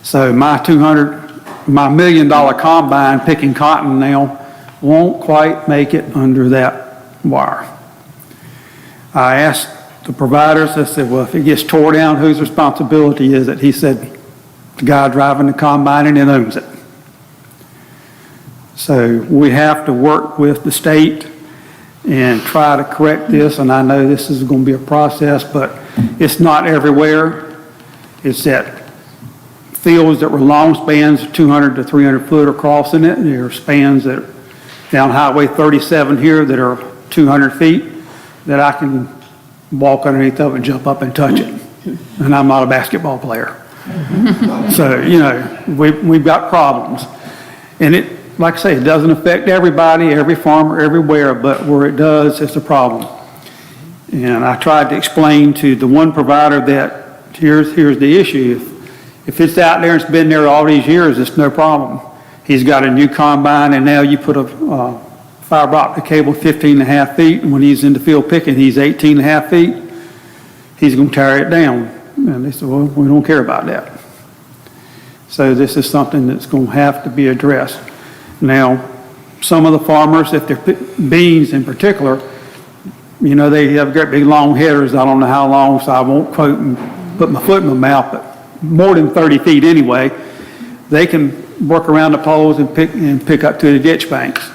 So my $1 million combine picking cotton now won't quite make it under that wire. I asked the providers, I said, well, if it gets tore down, whose responsibility is it? He said, the guy driving the combine and owns it. So we have to work with the state and try to correct this, and I know this is going to be a process, but it's not everywhere. It's at fields that were long spans, 200 to 300 foot are crossing it. There are spans that are down Highway 37 here that are 200 feet that I can walk underneath of and jump up and touch it. And I'm not a basketball player. So, you know, we've got problems. And it, like I say, it doesn't affect everybody, every farmer, everywhere, but where it does, it's a problem. And I tried to explain to the one provider that here's the issue. If it's out there and it's been there all these years, it's no problem. He's got a new combine, and now you put a fiber optic cable 15.5 feet, and when he's in the field picking, he's 18.5 feet. He's going to tear it down. And they said, well, we don't care about that. So this is something that's going to have to be addressed. Now, some of the farmers, if they're beans in particular, you know, they have great big long headers. I don't know how long, so I won't quote and put my foot in my mouth, but more than 30 feet anyway. They can work around the poles and pick up to the ditch banks.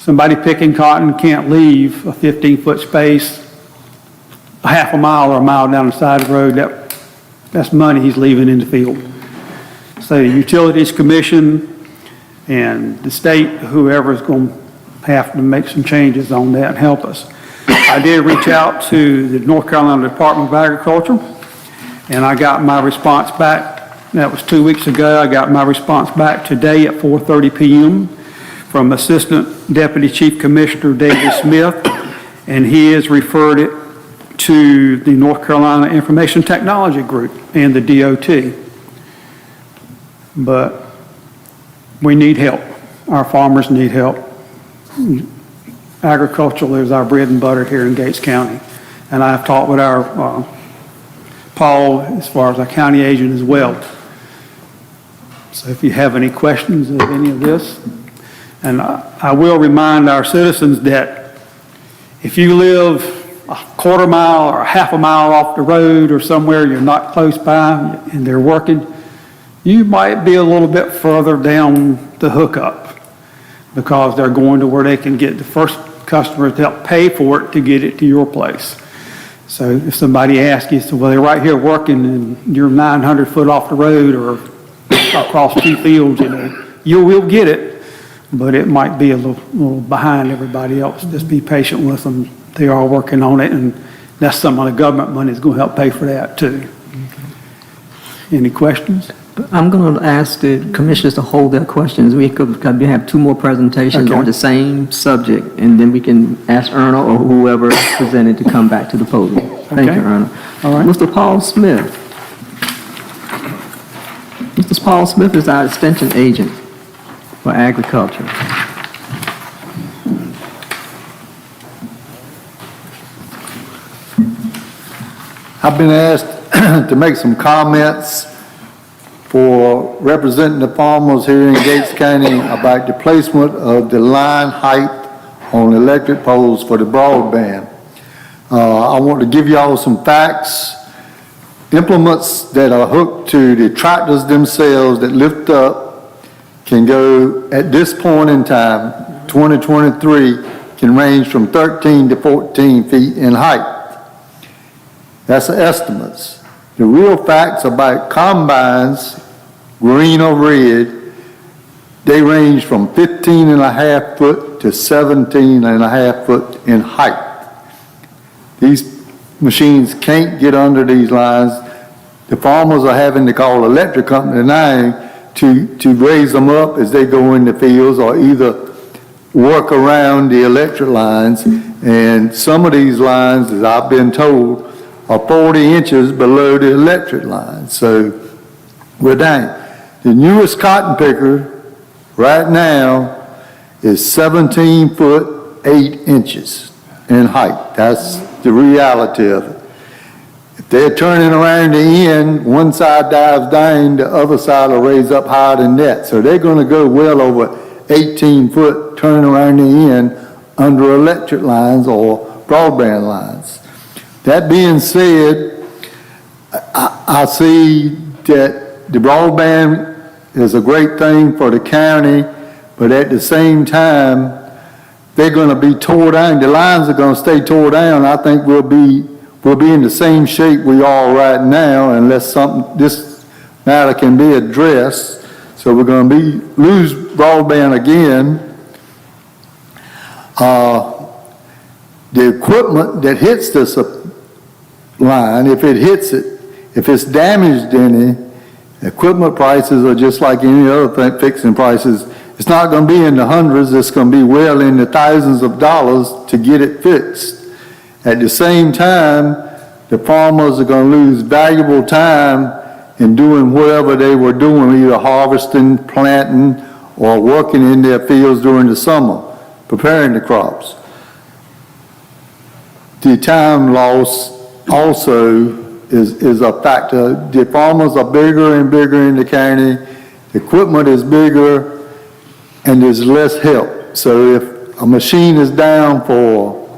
Somebody picking cotton can't leave a 15-foot space a half a mile or a mile down the side of the road. That's money he's leaving in the field. So the Utilities Commission and the state, whoever is going to have to make some changes on that and help us. I did reach out to the North Carolina Department of Agriculture, and I got my response back. That was 2 weeks ago. I got my response back today at 4:30 p.m. from Assistant Deputy Chief Commissioner David Smith, and he has referred it to the North Carolina Information Technology Group and the DOT. But we need help. Our farmers need help. Agricultural is our bread and butter here in Gates County. And I've talked with our Paul as far as our county agent as well. So if you have any questions of any of this, and I will remind our citizens that if you live a quarter mile or a half a mile off the road or somewhere you're not close by and they're working, you might be a little bit further down the hookup because they're going to where they can get the first customer to help pay for it to get it to your place. So if somebody asks you, so, well, they're right here working and you're 900 foot off the road or across two fields, you will get it, but it might be a little behind everybody else. Just be patient with them. They are working on it, and that's some of the government money is going to help pay for that too. Any questions? I'm going to ask the commissioners to hold their questions. We have two more presentations on the same subject, and then we can ask Erna or whoever presented to come back to the podium. Thank you, Erna. All right. Mr. Paul Smith. Mr. Paul Smith is our extension agent for agriculture. I've been asked to make some comments for representing the farmers here in Gates County about the placement of the line height on electric poles for the broadband. I want to give you all some facts. Implements that are hooked to the tractors themselves that lift up can go, at this point in time, 2023, can range from 13 to 14 feet in height. That's the estimates. The real facts about combines, green or red, they range from 15 and a half foot to 17 and a half foot in height. These machines can't get under these lines. The farmers are having to call electric company now to raise them up as they go in the fields or either work around the electric lines. And some of these lines, as I've been told, are 40 inches below the electric line. So we're down. The newest cotton picker right now is 17 foot 8 inches in height. That's the reality of it. If they're turning around the end, one side dives down, the other side will raise up higher than that. So they're going to go well over 18 foot turning around the end under electric lines or broadband lines. That being said, I see that the broadband is a great thing for the county, but at the same time, they're going to be tore down. The lines are going to stay tore down. I think we'll be in the same shape we are right now unless this matter can be addressed. So we're going to lose broadband again. The equipment that hits this line, if it hits it, if it's damaged any, equipment prices are just like any other thing, fixing prices. It's not going to be in the hundreds, it's going to be well in the thousands of dollars to get it fixed. At the same time, the farmers are going to lose valuable time in doing whatever they were doing, either harvesting, planting, or working in their fields during the summer, preparing the crops. The time loss also is a factor. The farmers are bigger and bigger in the county, the equipment is bigger, and there's less help. So if a machine is down for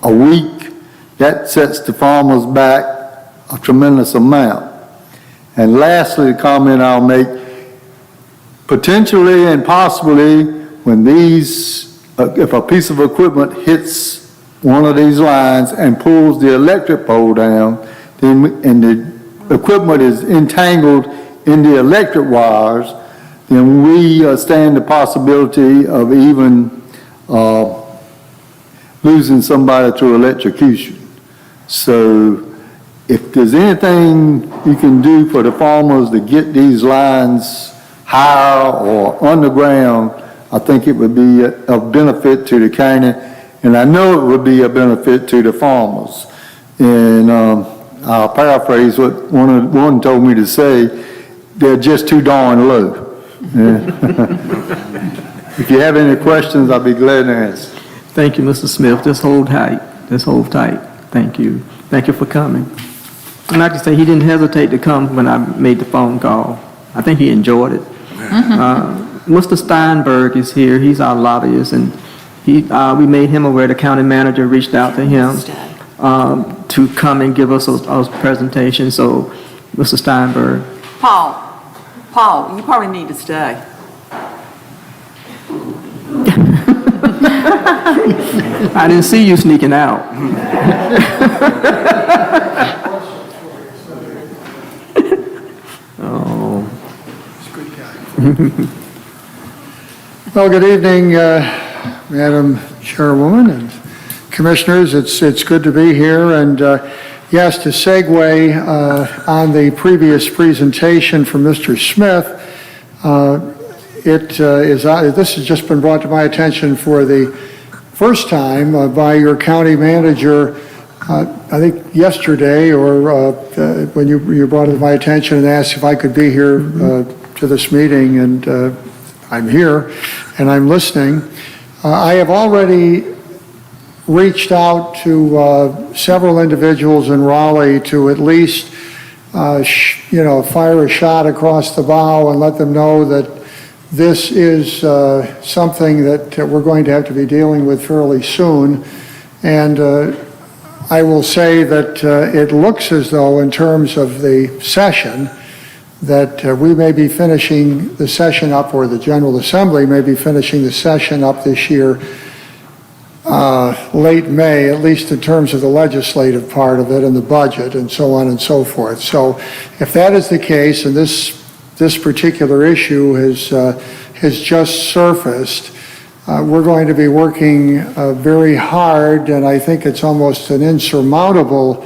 a week, that sets the farmers back a tremendous amount. And lastly, the comment I'll make, potentially and possibly when if a piece of equipment hits one of these lines and pulls the electric pole down, and the equipment is entangled in the electric wires, then we stand the possibility of even losing somebody to electrocution. So if there's anything you can do for the farmers to get these lines higher or underground, I think it would be of benefit to the county, and I know it would be a benefit to the farmers. And I'll paraphrase what one told me to say, they're just too darn low. If you have any questions, I'll be glad to answer. Thank you, Mr. Smith. Just hold tight. Just hold tight. Thank you. Thank you for coming. I'd like to say he didn't hesitate to come when I made the phone call. I think he enjoyed it. Mr. Steinberg is here. He's our lobbyist, and we made him aware. The county manager reached out to him to come and give us a presentation. So, Mr. Steinberg. Paul, you probably need to stay. I didn't see you sneaking out. Oh. Well, good evening, Madam Chairwoman and Commissioners. It's good to be here, and yes, to segue on the previous presentation from Mr. Smith, this has just been brought to my attention for the first time by your county manager, I think yesterday, or when you brought it to my attention and asked if I could be here to this meeting, and I'm here and I'm listening. I have already reached out to several individuals in Raleigh to at least, fire a shot across the bow and let them know that this is something that we're going to have to be dealing with fairly soon. And I will say that it looks as though, in terms of the session, that we may be finishing the session up, or the General Assembly may be finishing the session up this year, late May, at least in terms of the legislative part of it and the budget and so on and so forth. So if that is the case, and this particular issue has just surfaced, we're going to be working very hard, and I think it's almost an insurmountable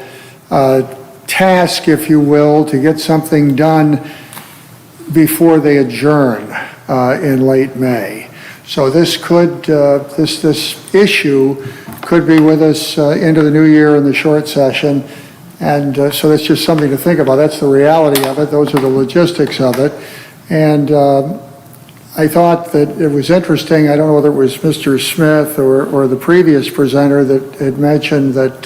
task, if you will, to get something done before they adjourn in late May. So this issue could be with us into the new year in the short session, and so that's just something to think about. That's the reality of it. Those are the logistics of it, and I thought that it was interesting. I don't know whether it was Mr. Smith or the previous presenter that had mentioned that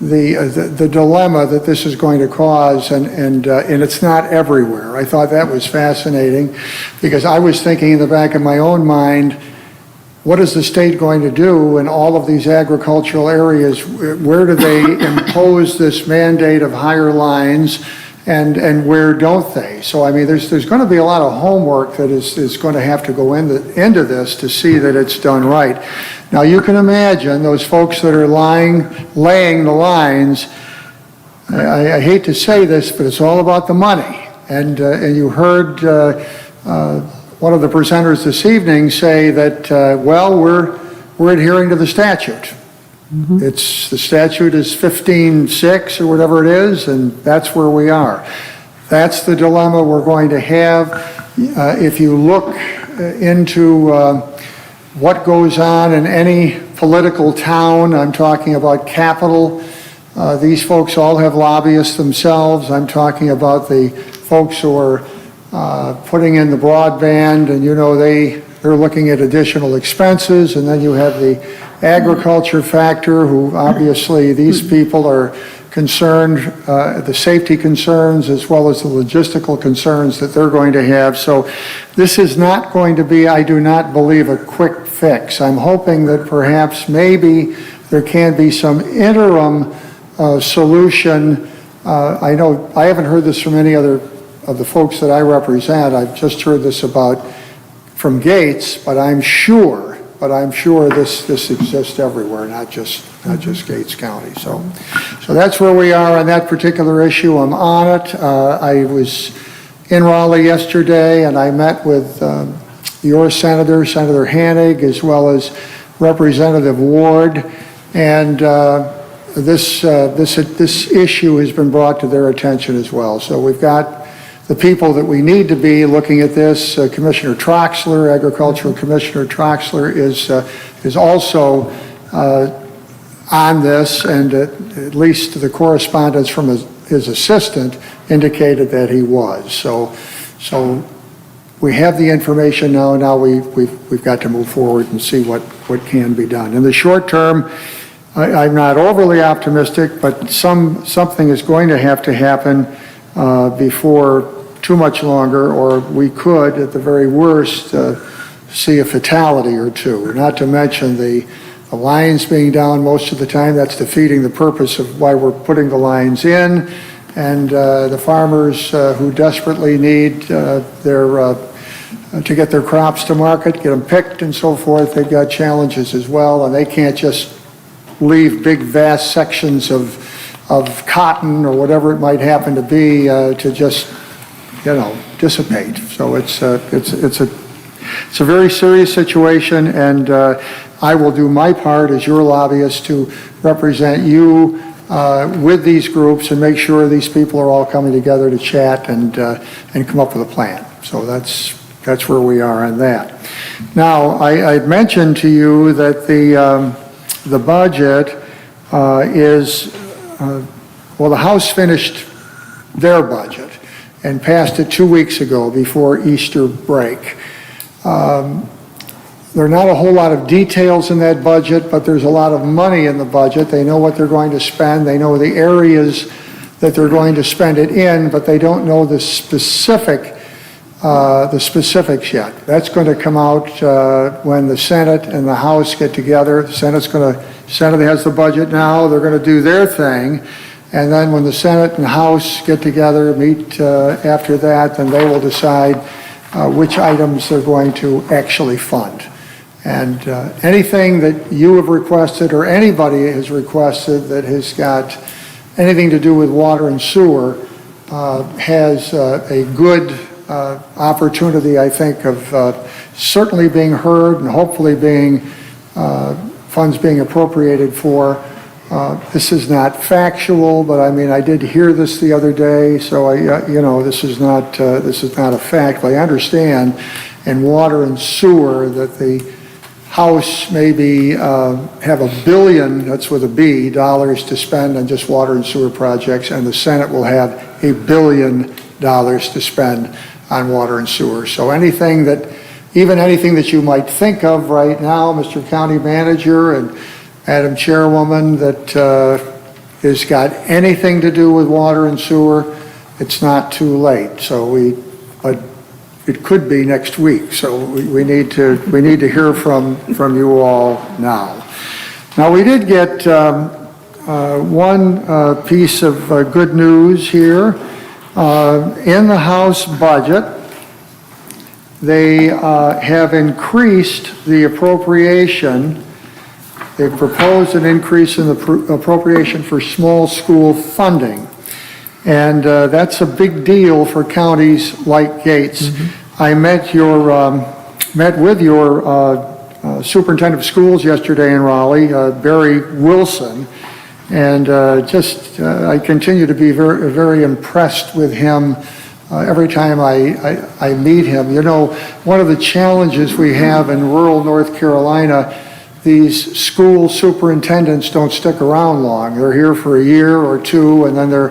the dilemma that this is going to cause, and it's not everywhere. I thought that was fascinating, because I was thinking in the back of my own mind, what is the state going to do in all of these agricultural areas? Where do they impose this mandate of higher lines, and where don't they? So, I mean, there's going to be a lot of homework that is going to have to go into this to see that it's done right. Now, you can imagine those folks that are laying the lines. I hate to say this, but it's all about the money. And you heard one of the presenters this evening say that, well, we're adhering to the statute. The statute is 15.6 or whatever it is, and that's where we are. That's the dilemma we're going to have. If you look into what goes on in any political town, I'm talking about capital. These folks all have lobbyists themselves. I'm talking about the folks who are putting in the broadband, and they're looking at additional expenses, and then you have the agriculture factor, who obviously these people are concerned, the safety concerns as well as the logistical concerns that they're going to have. So this is not going to be, I do not believe, a quick fix. I'm hoping that perhaps maybe there can be some interim solution. I know I haven't heard this from any other of the folks that I represent. I've just heard this from Gates, but I'm sure this exists everywhere, not just Gates County. So that's where we are on that particular issue. I'm on it. I was in Raleigh yesterday, and I met with your senator, Senator Hanig, as well as Representative Ward, and this issue has been brought to their attention as well. So we've got the people that we need to be looking at this. Commissioner Troxler, Agricultural Commissioner Troxler, is also on this, and at least the correspondence from his assistant indicated that he was. So we have the information now. Now we've got to move forward and see what can be done. In the short term, I'm not overly optimistic, but something is going to happen before too much longer, or we could, at the very worst, see a fatality or two. Not to mention the lines being down most of the time. That's defeating the purpose of why we're putting the lines in. And the farmers who desperately need to get their crops to market, get them picked and so forth, they've got challenges as well, and they can't just leave big vast sections of cotton or whatever it might happen to be to just, dissipate. So it's a very serious situation, and I will do my part as your lobbyist to represent you with these groups and make sure these people are all coming together to chat and come up with a plan. So that's where we are on that. Now, I mentioned to you that the budget is, the House finished their budget and passed it 2 weeks ago before Easter break. There are not a whole lot of details in that budget, but there's a lot of money in the budget. They know what they're going to spend. They know the areas that they're going to spend it in, but they don't know the specifics yet. That's going to come out when the Senate and the House get together. The Senate has the budget now. They're going to do their thing. And then when the Senate and House get together, meet after that, then they will decide which items they're going to actually fund. And anything that you have requested or anybody has requested that has got anything to do with water and sewer has a good opportunity, I think, of certainly being heard and hopefully funds being appropriated for. This is not factual, but I mean, I did hear this the other day, so this is not a fact. But I understand in water and sewer that the House maybe have $1 billion, that's with a B, dollars to spend on just water and sewer projects, and the Senate will have $1 billion to spend on water and sewer. So anything that you might think of right now, Mr. County Manager and Madam Chairwoman, that has got anything to do with water and sewer, it's not too late. But it could be next week. So we need to hear from you all now. Now, we did get one piece of good news here. In the House budget, they have increased the appropriation. They've proposed an increase in the appropriation for small school funding. And that's a big deal for counties like Gates. I met with your superintendent of schools yesterday in Raleigh, Barry Wilson, and I continue to be very, very impressed with him every time I meet him. One of the challenges we have in rural North Carolina, these school superintendents don't stick around long. They're here for a year or two, and then they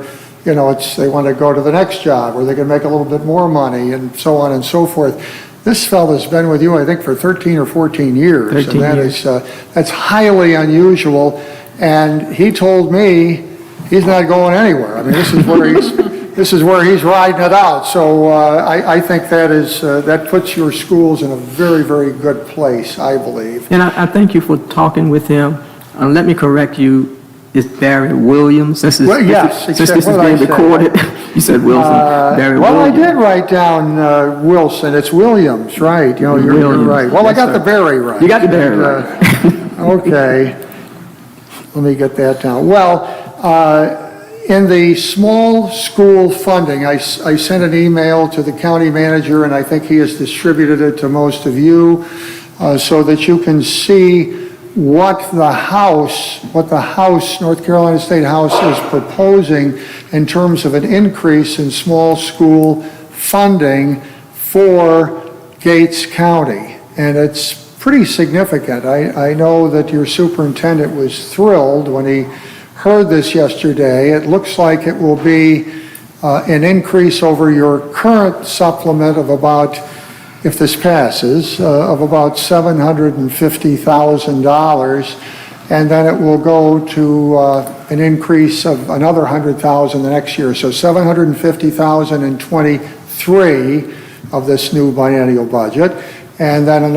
want to go to the next job where they can make a little bit more money and so on and so forth. This fellow's been with you, I think, for 13 or 14 years. 13 years. That's highly unusual. And he told me he's not going anywhere. I mean, this is where he's riding it out. So I think that puts your schools in a very, very good place, I believe. And I thank you for talking with him. Let me correct you. It's Barry Williams. Since this is being recorded, you said Wilson. Barry Williams. I did write down Wilson. It's Williams, right? You're right. Well, I got the Barry right. You got the Barry right. Okay. Let me get that down. Well, in the small school funding, I sent an email to the county manager, and I think he has distributed it to most of you so that you can see what the House, North Carolina State House is proposing in terms of an increase in small school funding for Gates County. And it's pretty significant. I know that your superintendent was thrilled when he heard this yesterday. It looks like it will be an increase over your current supplement of about, if this passes, of about $750,000. and then it will go to an increase of another 100,000 the next year. So 750,000 in '23 of this new biennial budget, and then an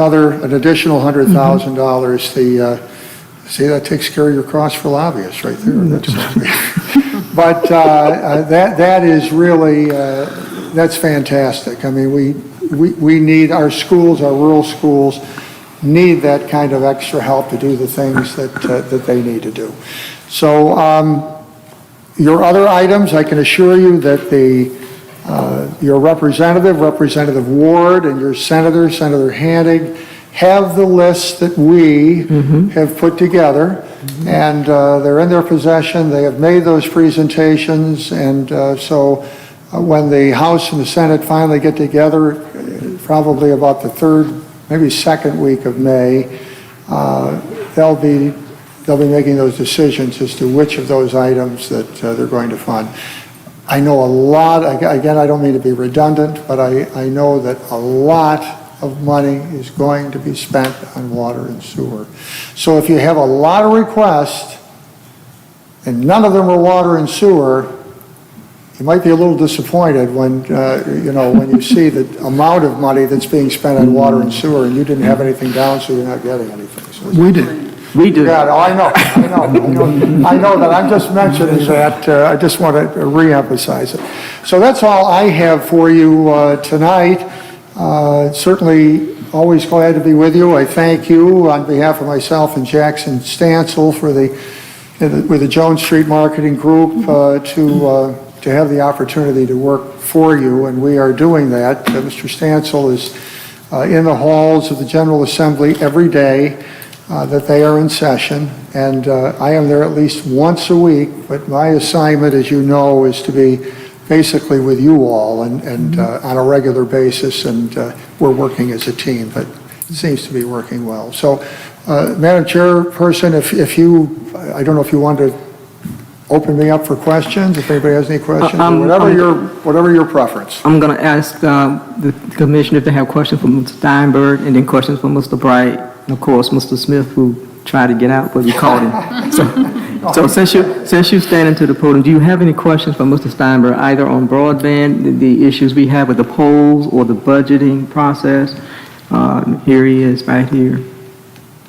additional $100,000. See, that takes care of your cost for lobbyists right there. But that is really, that's fantastic. I mean, we need, our schools, our rural schools, need that kind of extra help to do the things that they need to do. So your other items, I can assure you that your Representative Ward, and your Senator Hannig, have the list that we have put together, and they're in their possession. They have made those presentations, and so when the House and the Senate finally get together, probably about the third, maybe second week of May, they'll be making those decisions as to which of those items that they're going to fund. I know a lot, again, I don't mean to be redundant, but I know that a lot of money is going to be spent on water and sewer. So if you have a lot of requests and none of them are water and sewer, you might be a little disappointed when, when you see the amount of money that's being spent on water and sewer and you didn't have anything down, so you're not getting anything. So We do. We do. yeah, no, I know that. I'm just mentioning that. I just want to reemphasize it. So that's all I have for you tonight. Certainly always glad to be with you. I thank you on behalf of myself and Jackson Stansel with the Jones Street Marketing Group to have the opportunity to work for you, and we are doing that. Mr. Stansel is in the halls of the General Assembly every day that they are in session, and I am there at least once a week, but my assignment, as you know, is to be basically with you all and on a regular basis, and we're working as a team, but it seems to be working well. So, Madam Chairperson, if you, I don't know if you want to open me up for questions, if anybody has any questions, or whatever your preference. I'm going to ask the commission if they have questions for Mr. Steinberg, and then questions for Mr. Bright, and of course, Mr. Smith, who tried to get out, but we called him. So since you're standing to the podium, do you have any questions for Mr. Steinberg, either on broadband, the issues we have with the polls, or the budgeting process? Here he is, right here.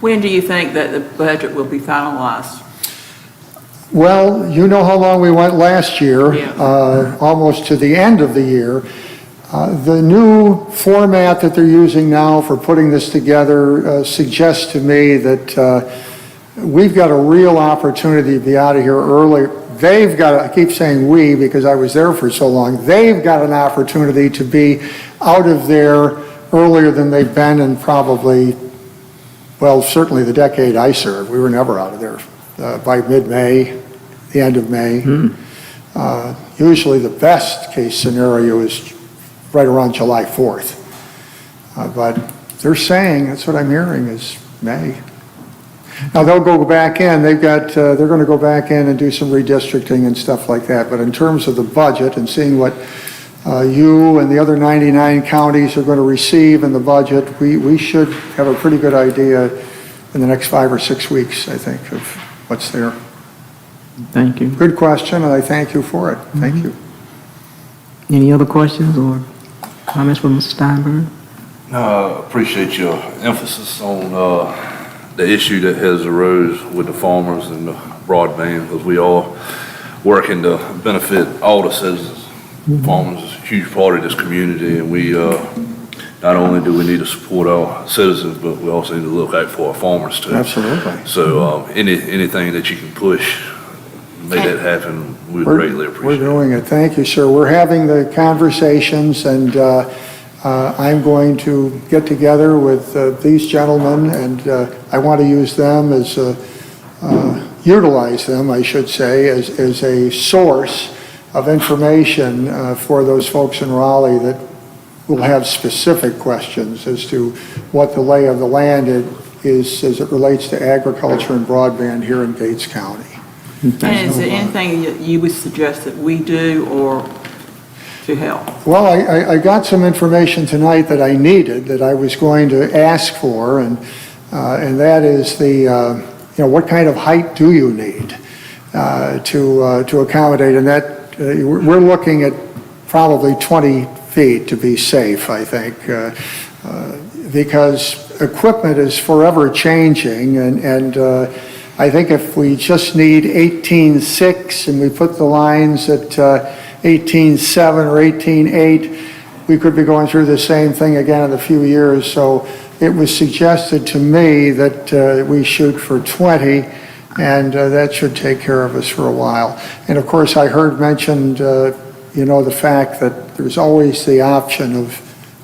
When do you think that the budget will be finalized? Well, you know how long we went last year, Yeah. almost to the end of the year. The new format that they're using now for putting this together suggests to me that we've got a real opportunity to be out of here early. They've got, I keep saying we because I was there for so long, they've got an opportunity to be out of there earlier than they've been in probably, well, certainly the decade I served. We were never out of there by mid-May, the end of May. Usually the best case scenario is right around July 4th. But they're saying, that's what I'm hearing, is May. Now they'll go back in, they're going to go back in and do some redistricting and stuff like that. But in terms of the budget and seeing what you and the other 99 counties are going to receive in the budget, we should have a pretty good idea in the next 5 or 6 weeks, I think, of what's there. Thank you. Good question, and I thank you for it. Thank you. Any other questions or comments from Mr. Steinberg? Appreciate your emphasis on the issue that has arose with the farmers and the broadband, because we are working to benefit all the citizens. Farmers is a huge part of this community, and we not only do we need to support our citizens, but we also need to look out for our farmers too. Absolutely. So anything that you can push, make that happen, we greatly appreciate it. We're doing it. Thank you, sir. We're having the conversations, and I'm going to get together with these gentlemen, and I want to use them as utilize them, I should say, as a source of information for those folks in Raleigh that will have specific questions as to what the lay of the land is as it relates to agriculture and broadband here in Gates County. And is there anything that you would suggest that we do or to help? Well, I got some information tonight that I needed, that I was going to ask for, and that is what kind of height do you need to accommodate? And that, we're looking at probably 20 feet to be safe, I think, because equipment is forever changing, and I think if we just need 18.6 and we put the lines at 18.7 or 18.8, we could be going through the same thing again in a few years. So it was suggested to me that we shoot for 20, and that should take care of us for a while. And of course, I heard mentioned, the fact that there's always the option of,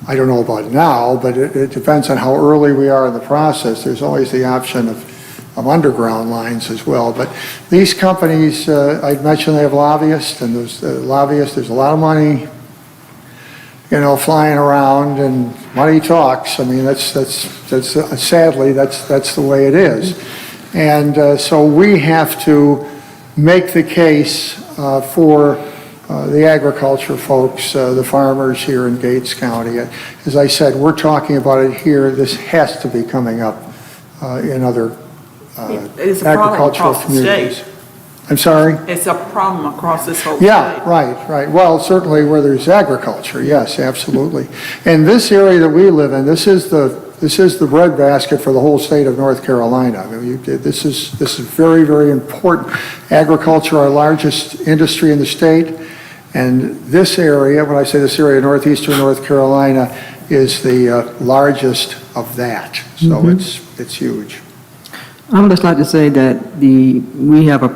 I don't know about now, but it depends on how early we are in the process. There's always the option of underground lines as well. But these companies, I mentioned they have lobbyists, and those lobbyists, there's a lot of money, flying around, and money talks. I mean, that's sadly, that's the way it is. And so we have to make the case for the agriculture folks, the farmers here in Gates County. As I said, we're talking about it here. This has to be coming up in other It's a problem agricultural across the communities. state. I'm sorry? It's a problem across this whole Yeah, state. right. Well, certainly where there's agriculture, yes, absolutely. And this area that we live in, this is the breadbasket for the whole state of North Carolina. I mean, this is very, very important. Agriculture, our largest industry in the state, and this area, when I say this area, northeastern North Carolina, is the largest of that. So it's huge. I would just like to say that we have a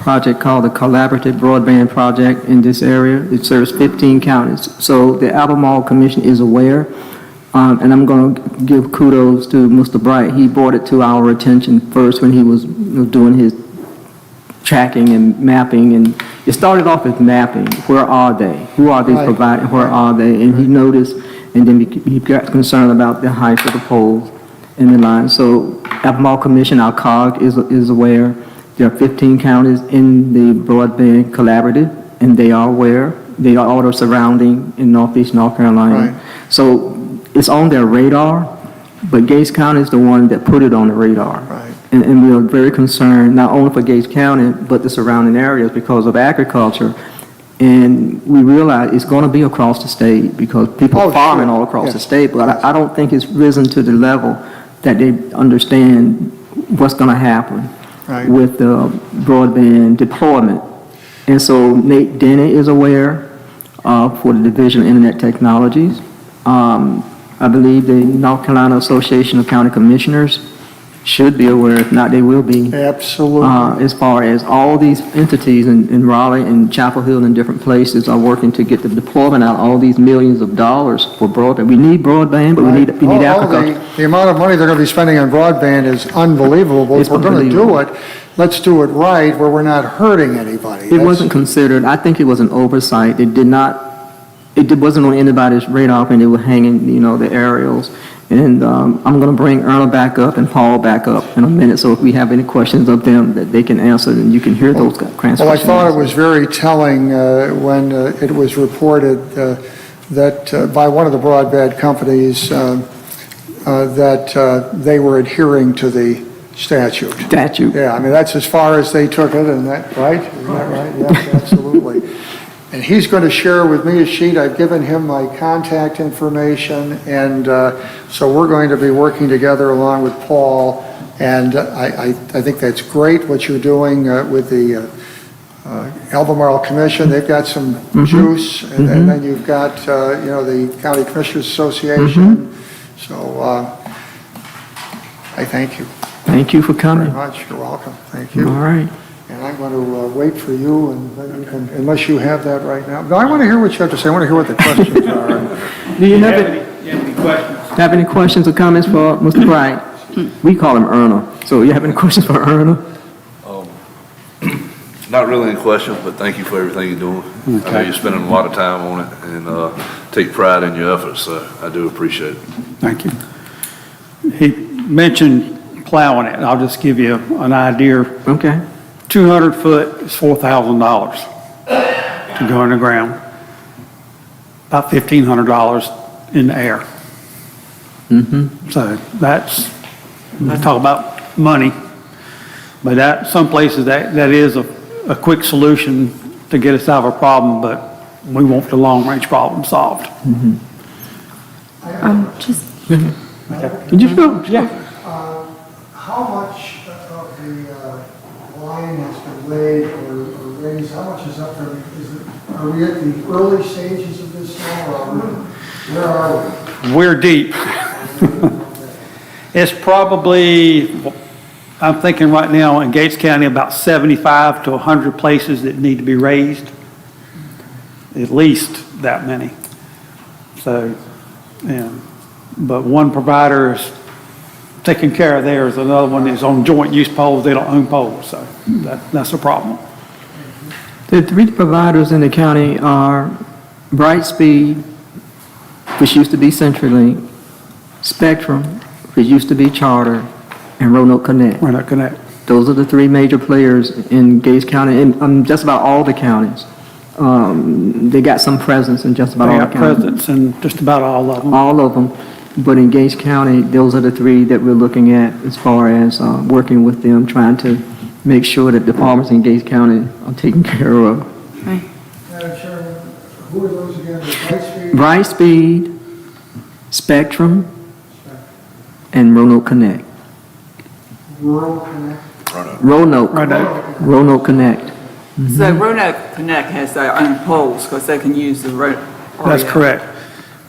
project called the Collaborative Broadband Project in this area. It serves 15 counties. So the Albemarle Commission is aware, and I'm going to give kudos to Mr. Bright. He brought it to our attention first when he was doing his tracking and mapping, and it started off with mapping. Where are they? Who are these providing? Where are they? And he noticed, and then he got concerned about the height of the poles in the line. So Albemarle Commission, our COG, is aware. There are 15 counties in the broadband collaborative, and they are aware. They are all surrounding in northeast North Carolina. Right. So it's on their radar, but Gates County is the one that put it on the radar. Right. And we are very concerned, not only for Gates County, but the surrounding areas because of agriculture. And we realize it's going to be across the state because people are farming all across the state, but I don't think it's risen to the level that they understand what's going to happen with the broadband deployment. And so Nate Denny is aware for the Division of Internet Technologies. I believe the North Carolina Association of County Commissioners should be aware. If not, they will be. Absolutely. As far as all these entities in Raleigh and Chapel Hill and different places are working to get the deployment out, all these millions of dollars for broadband. We need broadband, but we need agriculture. The amount of money they're going to be spending on broadband is unbelievable. If we're going to do it, let's do it right where we're not hurting anybody. It wasn't considered. I think it was an oversight. It wasn't on anybody's radar when they were hanging, the aerials. And I'm going to bring Erna back up and Paul back up in a minute, so if we have any questions of them that they can answer, and you can hear those questions. Well, I thought it was very telling when it was reported that by one of the broadband companies that they were adhering to the statute. Yeah, I mean, that's as far as they took it, and that, right? Isn't that right? Yes, absolutely. And he's going to share with me a sheet. I've given him my contact information, and so we're going to be working together along with Paul. And I think that's great what you're doing with the Albemarle Commission. They've got some juice, and then you've got the County Commissioners Association. So I thank you. Thank you for coming. Very much. You're welcome. Thank you. All right. And I'm going to wait for you, and then you can, unless you have that right now. No, I want to hear what you have to say. I want to hear what the questions are. Do you have any questions or comments for Mr. Bright? We call him Erna. So you have any questions for Erna? Not really any questions, but thank you for everything you're doing. I know you're spending a lot of time on it and take pride in your efforts, so I do appreciate it. Thank you. He mentioned plowing it. I'll just give you an idea. Okay. 200 foot is $4,000 to go in the ground. About $1,500 in the air. So talk about money. But some places that is a quick solution to get us out of a problem, but we want the long-range problem solved. Just, You just go, yeah. How much of the line has been laid or raised, how much is up there? Are we at the early stages of this now, or where are we? We're deep. It's probably, I'm thinking right now in Gates County, about 75 to 100 places that need to be raised. At least that many. So, yeah. But one provider is taking care of theirs, another one is on joint use poles, they don't own poles, so that's a problem. The three providers in the county are Brightspeed, which used to be CenturyLink, Spectrum, which used to be Charter, and Roanoke Connect. Roanoke Connect. Those are the three major players in Gates County, and just about all the counties. They got some presence in just about all the They counties. got presence in just about all of them. All of them. But in Gates County, those are the three that we're looking at as far as working with them, trying to make sure that the farmers in Gates County are taken care of. Madam Chairman, who are those again? The Brightspeed, Spectrum, and Roanoke Connect. Rural Connect? Roanoke Connect. So Roanoke Connect has their own poles because they can use the road. That's correct.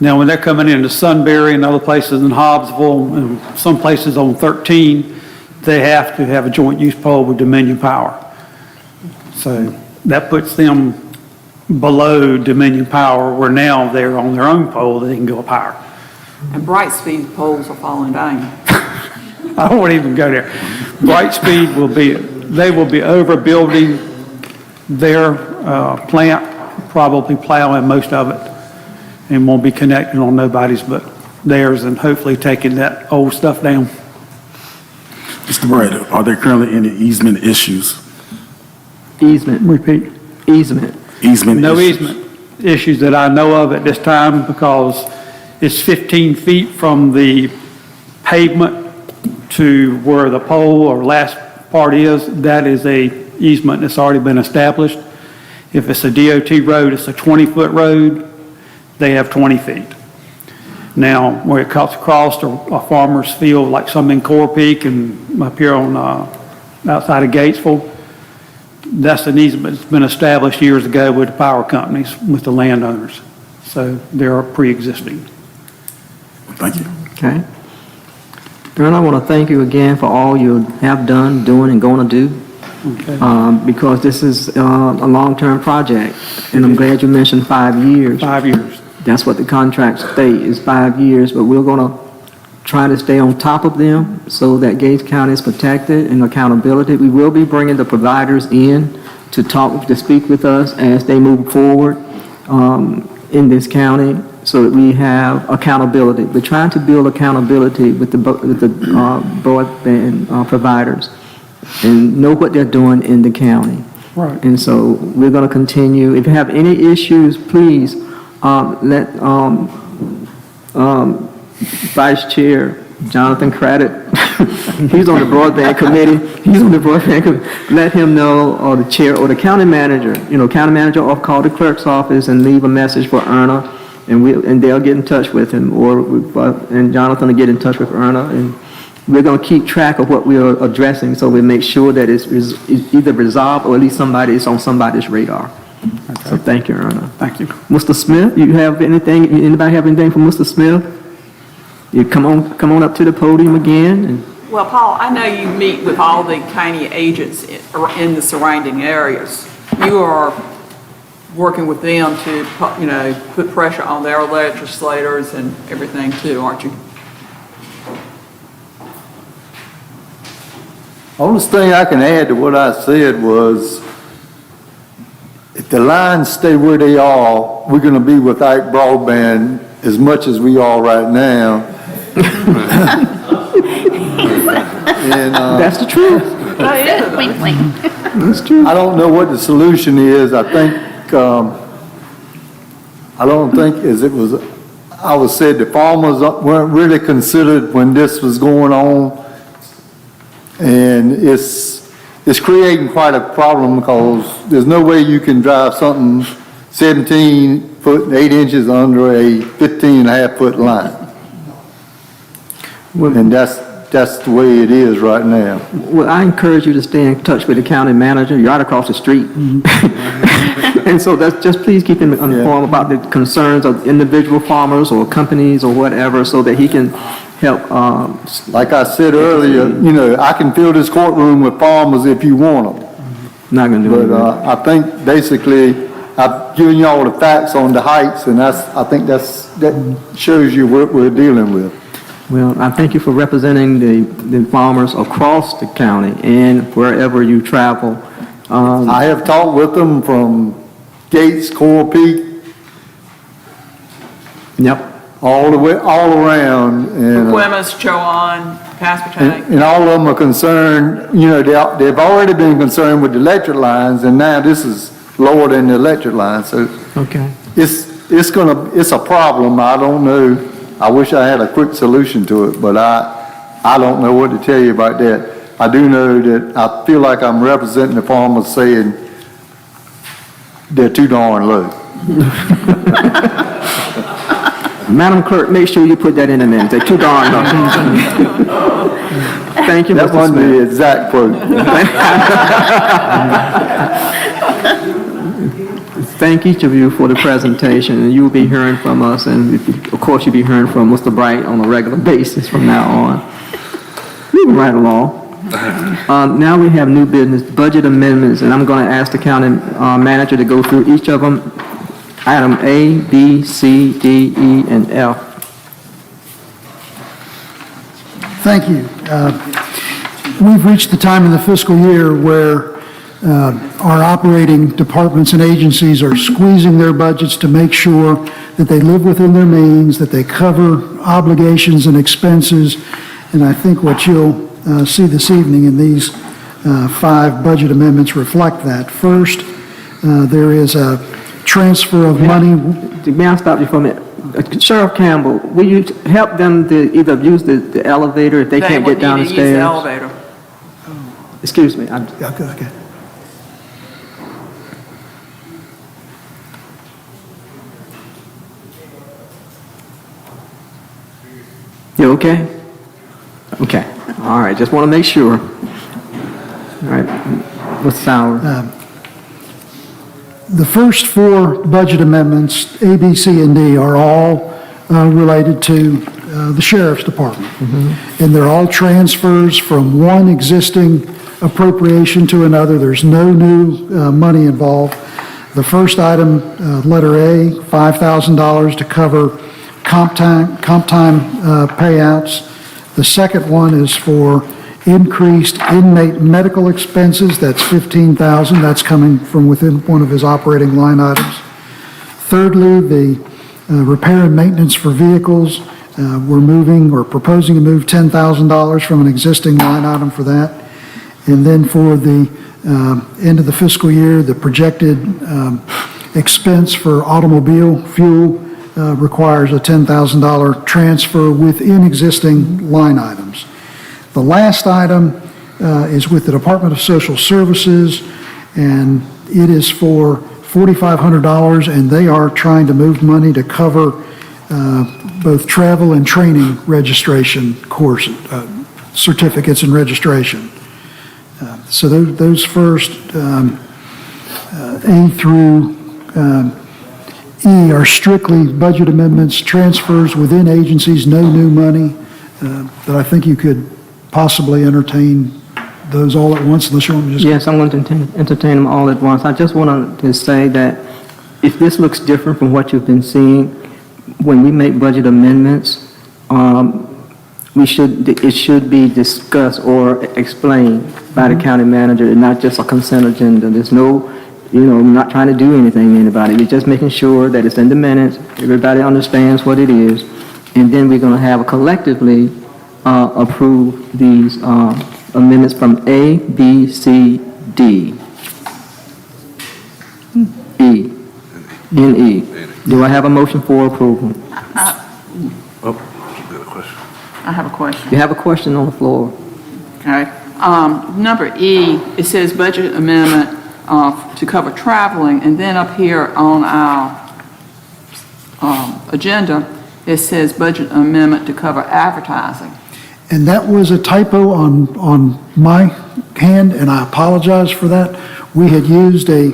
Now, when they're coming into Sunbury and other places in Hobbsville and some places on 13, they have to have a joint use pole with Dominion Power. So that puts them below Dominion Power, where now they're on their own pole, they can go up higher. And Brightspeed poles are falling down. I won't even go there. Brightspeed they will be overbuilding their plant, probably plowing most of it, and won't be connecting on nobody's but theirs, and hopefully taking that old stuff down. Mr. Brad, are there currently any easement issues? Easement. Repeat. Easement. Easement No issues? easement issues that I know of at this time, because it's 15 feet from the pavement to where the pole or last part is. That is a easement that's already been established. If it's a DOT road, it's a 20-foot road, they have 20 feet. Now, where it cuts across a farmer's field, like some in Core Peak and up here on outside of Gatesville, that's an easement that's been established years ago with the power companies, with the landowners. So they're pre-existing. Thank you. Okay. Aaron, I want to thank you again for all you have done, doing, and going to do. Okay. Because this is a long-term project, and I'm glad you mentioned 5 years. 5 years. That's what the contract state is 5 years, but we're going to try to stay on top of them so that Gates County is protected and accountability. We will be bringing the providers in to speak with us as they move forward in this county so that we have accountability. We're trying to build accountability with the broadband providers and know what they're doing in the county. Right. And so we're going to continue. If you have any issues, please let Vice Chair Jonathan Craddock, he's on the broadband committee. Let him know, or the chair, or the county manager. County manager, or call the clerk's office and leave a message for Erna, and they'll get in touch with him, and Jonathan will get in touch with Erna, and we're going to keep track of what we are addressing, so we make sure that it's either resolved or at least is on somebody's radar. Okay. So thank you, Erna. Thank you. Mr. Smith, you have anything? Anybody have anything for Mr. Smith? You come on up to the podium again. Well, Paul, I know you meet with all the county agents in the surrounding areas. You are working with them to, put pressure on their legislators and everything too, aren't you? Only thing I can add to what I said was, if the lines stay where they are, we're going to be without broadband as much as we are right now. And, that's the truth. wink, wink. That's true. I don't know what the solution is. I think, I don't think as it was, I was said the farmers weren't really considered when this was going on. And it's it's creating quite a problem because there's no way you can drive something 17 foot and 8 inches under a 15 and a half foot line. And that's the way it is right now. Well, I encourage you to stay in touch with the county manager. You're right across the street. And so just please keep him informed about the concerns of individual farmers or companies or whatever so that he can help. Like I said earlier, you know, I can fill this courtroom with farmers if you want them. Not gonna do it. But I think basically I've given you all the facts on the heights, and I think that shows you what we're dealing with. Well, I thank you for representing the farmers across the county and wherever you travel. I have talked with them from Gates, Coral Peak. Yep. All the way, all around, and Quemas, Chowan, Pasquotank. and all of them are concerned. You know, they've already been concerned with the electric lines, and now this is lower than the electric lines. So Okay. it's a problem. I don't know. I wish I had a quick solution to it, but I don't know what to tell you about that. I do know that I feel like I'm representing the farmers saying they're too darn low. Madam Clerk, make sure you put that in the minutes. They're too darn low. Thank you, That Mr. wasn't Smith. the exact quote. Thank each of you for the presentation, and you'll be hearing from us, and of course, you'll be hearing from Mr. Bright on a regular basis from now on. Moving right along. Now we have new business, budget amendments, and I'm going to ask the county manager to go through each of them. Item A, B, C, D, E, and F. Thank you. We've reached the time in the fiscal year where our operating departments and agencies are squeezing their budgets to make sure that they live within their means, that they cover obligations and expenses. And I think what you'll see this evening in these 5 budget amendments reflect that. First, there is a transfer of money. May I stop you for a minute? Sheriff Campbell, will you help them to either use the elevator if they can't get down the stairs? They would need to use the elevator. Excuse me. Okay. You okay? Okay. All right. Just want to make sure. All right. What's Sauer? The first 4 budget amendments, A, B, C, and D, are all related to the Sheriff's Department. And they're all transfers from one existing appropriation to another. There's no new money involved. The first item, letter A, $5,000 to cover comp time payouts. The second one is for increased inmate medical expenses. That's $15,000. That's coming from within one of his operating line items. Thirdly, the repair and maintenance for vehicles. We're proposing to move $10,000 from an existing line item for that. And then for the end of the fiscal year, the projected expense for automobile fuel requires a $10,000 transfer within existing line items. The last item is with the Department of Social Services, and it is for $4,500, and they are trying to move money to cover both travel and training registration course certificates and registration. So those first A through E are strictly budget amendments, transfers within agencies, no new money. But I think you could possibly entertain those all at once, unless you want me to just... Yes, I'm going to entertain them all at once. I just want to say that if this looks different from what you've been seeing, when we make budget amendments, it should be discussed or explained by the county manager, and not just a consent agenda. There's no, we're not trying to do anything to anybody. We're just making sure that it's in the minutes, everybody understands what it is, and then we're going to have collectively approve these amendments from A, B, C, D, E, and E. Do I have a motion for approval? Oh, got a question. I have a question. You have a question on the floor. Okay. Number E, it says budget amendment to cover traveling, and then up here on our agenda, it says budget amendment to cover advertising. And that was a typo on my hand, and I apologize for that. We had used a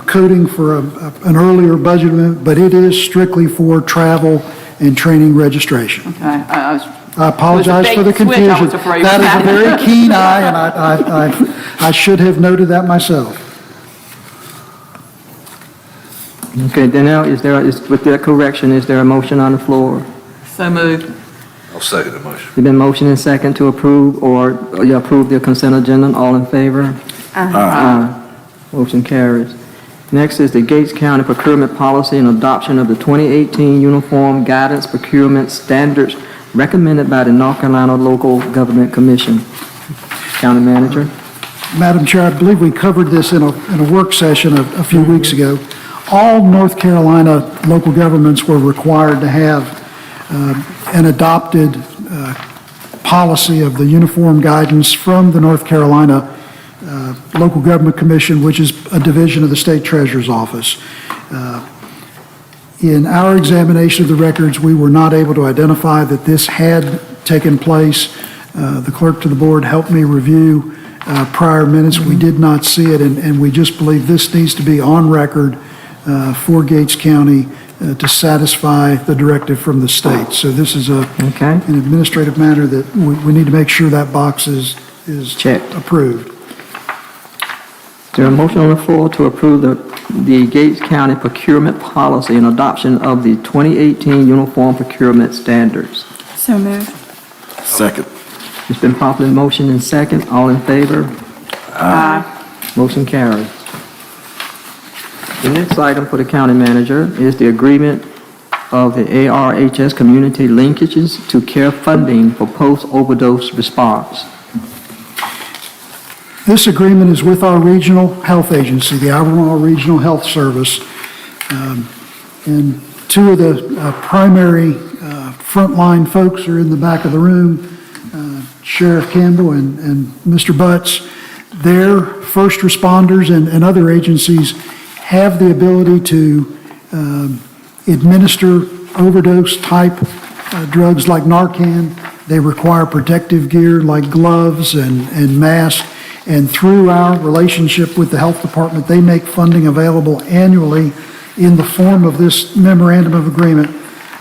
coding for an earlier budget amendment, but it is strictly for travel and training registration. Okay, I apologize for the confusion. I was afraid That of is a very keen eye, and I should have noted that myself. Okay, then now, with that correction, is there a motion on the floor? So moved. I'll second the motion. There's been motion and second to approve, or you approve the consent agenda. All in favor? Aye. Motion carries. Next is the Gates County Procurement Policy and Adoption of the 2018 Uniform Guidance Procurement Standards recommended by the North Carolina Local Government Commission. County Manager. Madam Chair, I believe we covered this in a work session a few weeks ago. All North Carolina local governments were required to have an adopted policy of the uniform guidance from the North Carolina Local Government Commission, which is a division of the State Treasurer's Office. In our examination of the records, we were not able to identify that this had taken place. The clerk to the board helped me review prior minutes. We did not see it, and we just believe this needs to be on record for Gates County to satisfy the directive from the state. So this is an administrative matter that we need to make sure that box is checked, approved. Is there a motion on the floor to approve the Gates County Procurement Policy and Adoption of the 2018 Uniform Procurement Standards? So moved. Second. It's been properly motion and second. All in favor? Aye. Motion carries. The next item for the county manager is the agreement of the ARHS community linkages to care funding for post-overdose response. This agreement is with our regional health agency, the Albemarle Regional Health Service. And two of the primary frontline folks are in the back of the room, Sheriff Campbell and Mr. Butts. Their first responders and other agencies have the ability to administer overdose-type drugs like Narcan. They require protective gear like gloves and masks. And through our relationship with the health department, they make funding available annually in the form of this memorandum of agreement.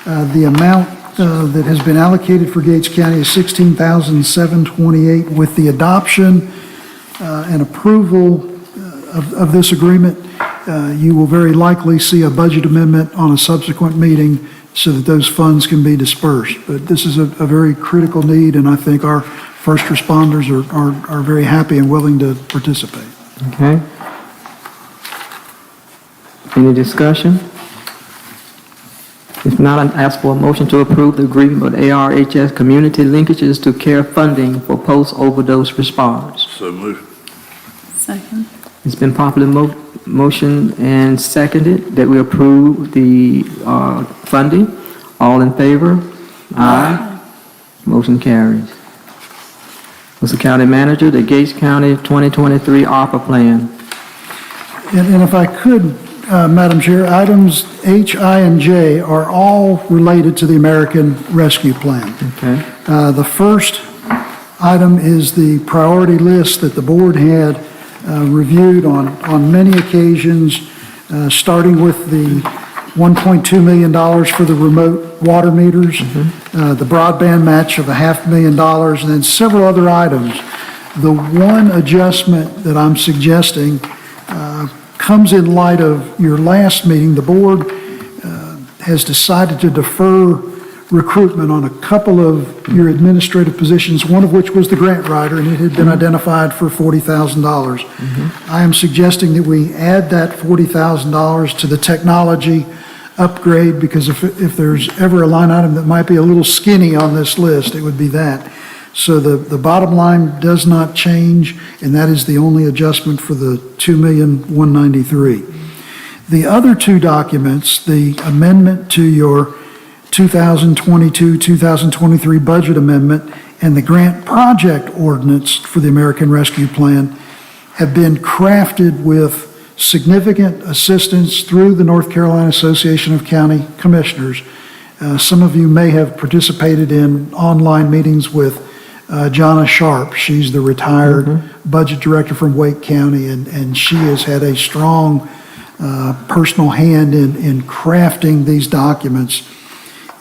The amount that has been allocated for Gates County is $16,728. With the adoption and approval of this agreement, you will very likely see a budget amendment on a subsequent meeting so that those funds can be dispersed. But this is a very critical need, and I think our first responders are very happy and willing to participate. Okay. Any discussion? If not, I ask for a motion to approve the agreement with ARHS community linkages to care funding for post-overdose response. So moved. Second. It's been properly motion and seconded that we approve the funding. All in favor? Aye. Motion carries. Mr. County Manager, the Gates County 2023 ARPA Plan. And if I could, Madam Chair, items H, I, and J are all related to the American Rescue Plan. Okay. The first item is the priority list that the board had reviewed on many occasions, starting with the $1.2 million for the remote water meters, the broadband match of $500,000, and then several other items. The one adjustment that I'm suggesting comes in light of your last meeting. The board has decided to defer recruitment on a couple of your administrative positions, one of which was the grant writer, and it had been identified for $40,000. I am suggesting that we add that $40,000 to the technology upgrade, because if there's ever a line item that might be a little skinny on this list, it would be that. So the bottom line does not change, and that is the only adjustment for the $2,193,000. The other two documents, the amendment to your 2022-2023 budget amendment and the grant project ordinance for the American Rescue Plan have been crafted with significant assistance through the North Carolina Association of County Commissioners. Some of you may have participated in online meetings with Jonna Sharp. She's the retired budget director from Wake County, and she has had a strong personal hand in crafting these documents.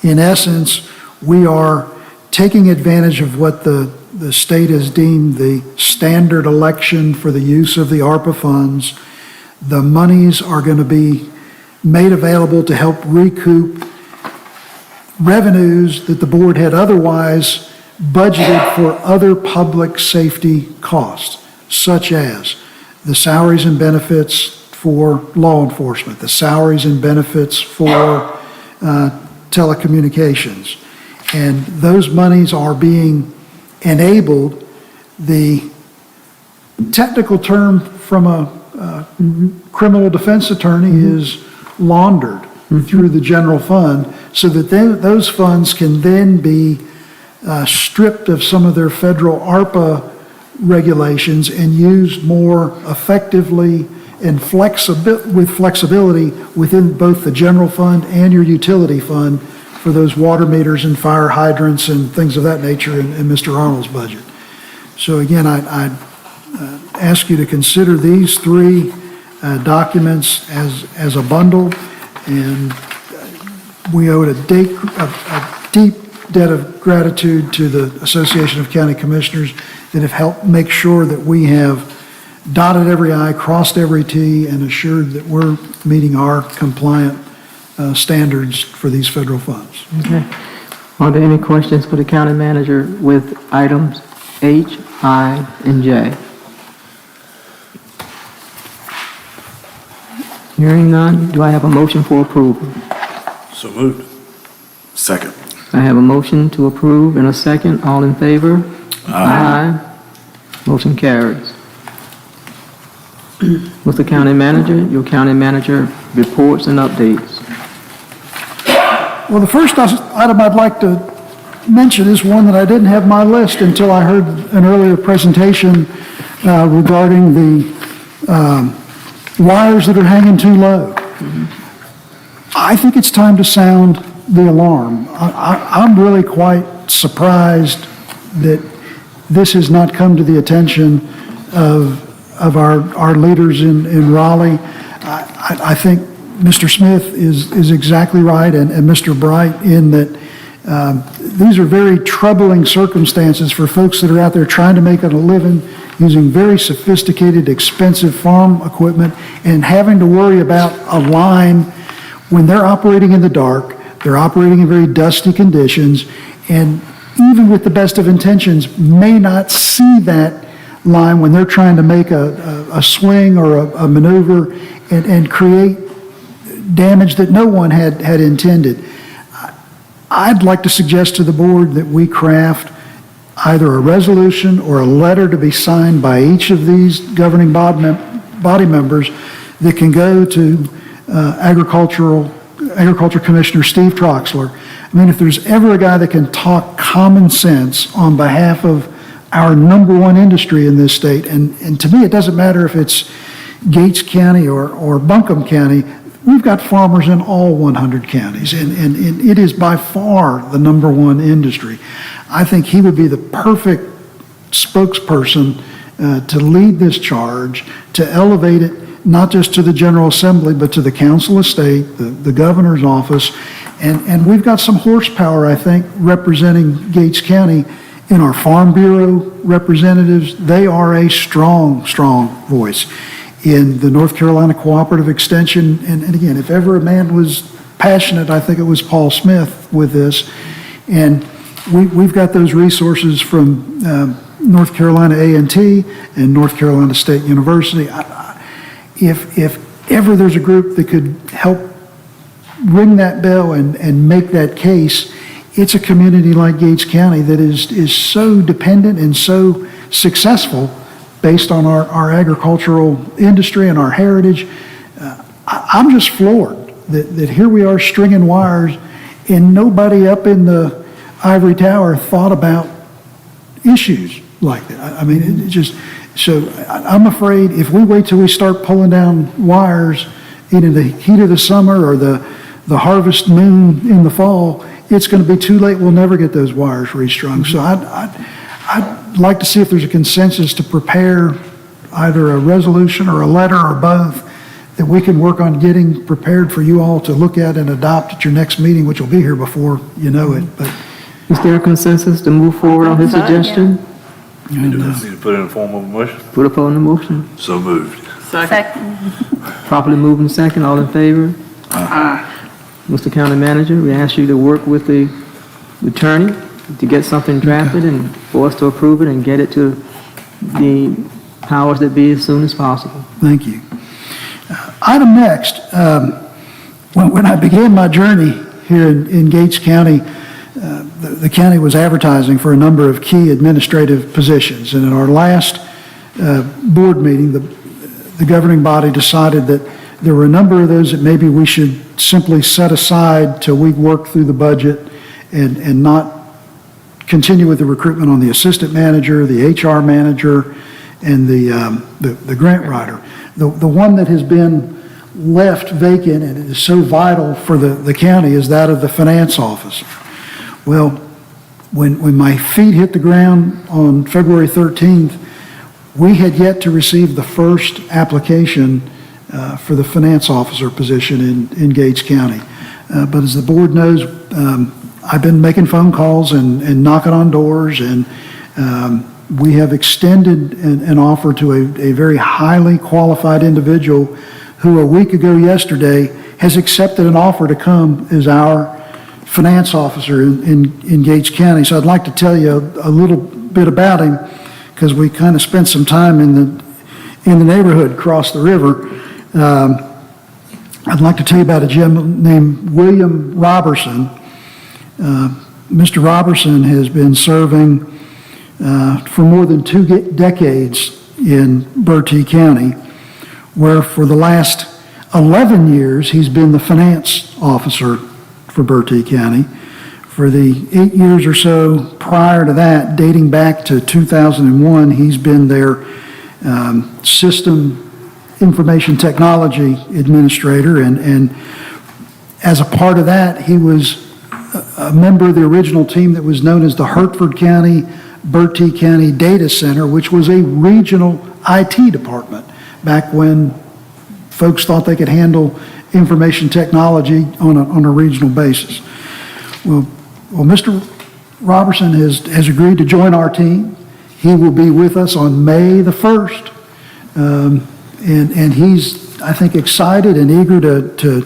In essence, we are taking advantage of what the state has deemed the standard election for the use of the ARPA funds. The monies are going to be made available to help recoup revenues that the board had otherwise budgeted for other public safety costs, such as the salaries and benefits for law enforcement, the salaries and benefits for telecommunications. And those monies are being enabled. The technical term from a criminal defense attorney is laundered through the general fund, so that those funds can then be stripped of some of their federal ARPA regulations and used more effectively and with flexibility within both the general fund and your utility fund for those water meters and fire hydrants and things of that nature in Mr. Arnold's budget. So again, I'd ask you to consider these three documents as a bundle, and we owe a deep debt of gratitude to the Association of County Commissioners that have helped make sure that we have dotted every I, crossed every T, and assured that we're meeting our compliant standards for these federal funds. Okay. Are there any questions for the county manager with items H, I, and J? Hearing none, do I have a motion for approval? So moved. Second. I have a motion to approve and a second. All in favor? Aye. Motion carries. Mr. County Manager, your county manager reports and updates. Well, the first item I'd like to mention is one that I didn't have on my list until I heard an earlier presentation regarding the wires that are hanging too low. I think it's time to sound the alarm. I'm really quite surprised that this has not come to the attention of our leaders in Raleigh. I think Mr. Smith is exactly right, and Mr. Bright, in that these are very troubling circumstances for folks that are out there trying to make a living using very sophisticated, expensive farm equipment and having to worry about a line when they're operating in the dark, they're operating in very dusty conditions, and even with the best of intentions, may not see that line when they're trying to make a swing or a maneuver and create damage that no one had intended. I'd like to suggest to the board that we craft either a resolution or a letter to be signed by each of these governing body members that can go to Agriculture Commissioner Steve Troxler. I mean, if there's ever a guy that can talk common sense on behalf of our number one industry in this state, and to me it doesn't matter if it's Gates County or Buncombe County, we've got farmers in all 100 counties, and it is by far the number one industry. I think he would be the perfect spokesperson to lead this charge, to elevate it not just to the General Assembly, but to the Council of State, the Governor's Office, and we've got some horsepower, I think, representing Gates County in our Farm Bureau representatives. They are a strong, strong voice. In the North Carolina Cooperative Extension, and again, if ever a man was passionate, I think it was Paul Smith with this, and we've got those resources from North Carolina A&T and North Carolina State University. If ever there's a group that could help ring that bell and make that case, it's a community like Gates County that is so dependent and so successful based on our agricultural industry and our heritage. I'm just floored that here we are stringing wires and nobody up in the ivory tower thought about issues like that. I mean, it just, so I'm afraid if we wait till we start pulling down wires in the heat of the summer or the harvest moon in the fall, it's going to be too late. We'll never get those wires restrung. So I'd like to see if there's a consensus to prepare either a resolution or a letter or both that we can work on getting prepared for you all to look at and adopt at your next meeting, which will be here before you know it. But Is there a consensus to move forward on his suggestion? You do need to put it in form of a motion. Put upon the motion. So moved. Second. Properly moved and second, all in favor? Mr. County Manager, we ask you to work with the attorney to get something drafted and for us to approve it and get it to the powers that be as soon as possible. thank you. Item next, when I began my journey here in Gates County, the county was advertising for a number of key administrative positions. And at our last board meeting, the governing body decided that there were a number of those that maybe we should simply set aside till we work through the budget and not continue with the recruitment on the assistant manager, the HR manager, and the grant writer. The one that has been left vacant and is so vital for the county is that of the finance officer. Well, when my feet hit the ground on February 13th, we had yet to receive the first application for the finance officer position in Gates County. But as the board knows, I've been making phone calls and knocking on doors, and we have extended an offer to a very highly qualified individual who a week ago yesterday has accepted an offer to come as our finance officer in Gates County. So I'd like to tell you a little bit about him because we kind of spent some time in the neighborhood across the river. I'd like to tell you about a gentleman named William Robertson. Mr. Robertson has been serving for more than 2 decades in Bertie County, where for the last 11 years he's been the finance officer for Bertie County. For the 8 years or so prior to that, dating back to 2001, he's been their system information technology administrator, and as a part of that, he was a member of the original team that was known as the Hertford County, Bertie County Data Center, which was a regional IT department back when folks thought they could handle information technology on a regional basis. Well, Mr. Robertson has agreed to join our team. He will be with us on May the 1st. And he's, I think, excited and eager to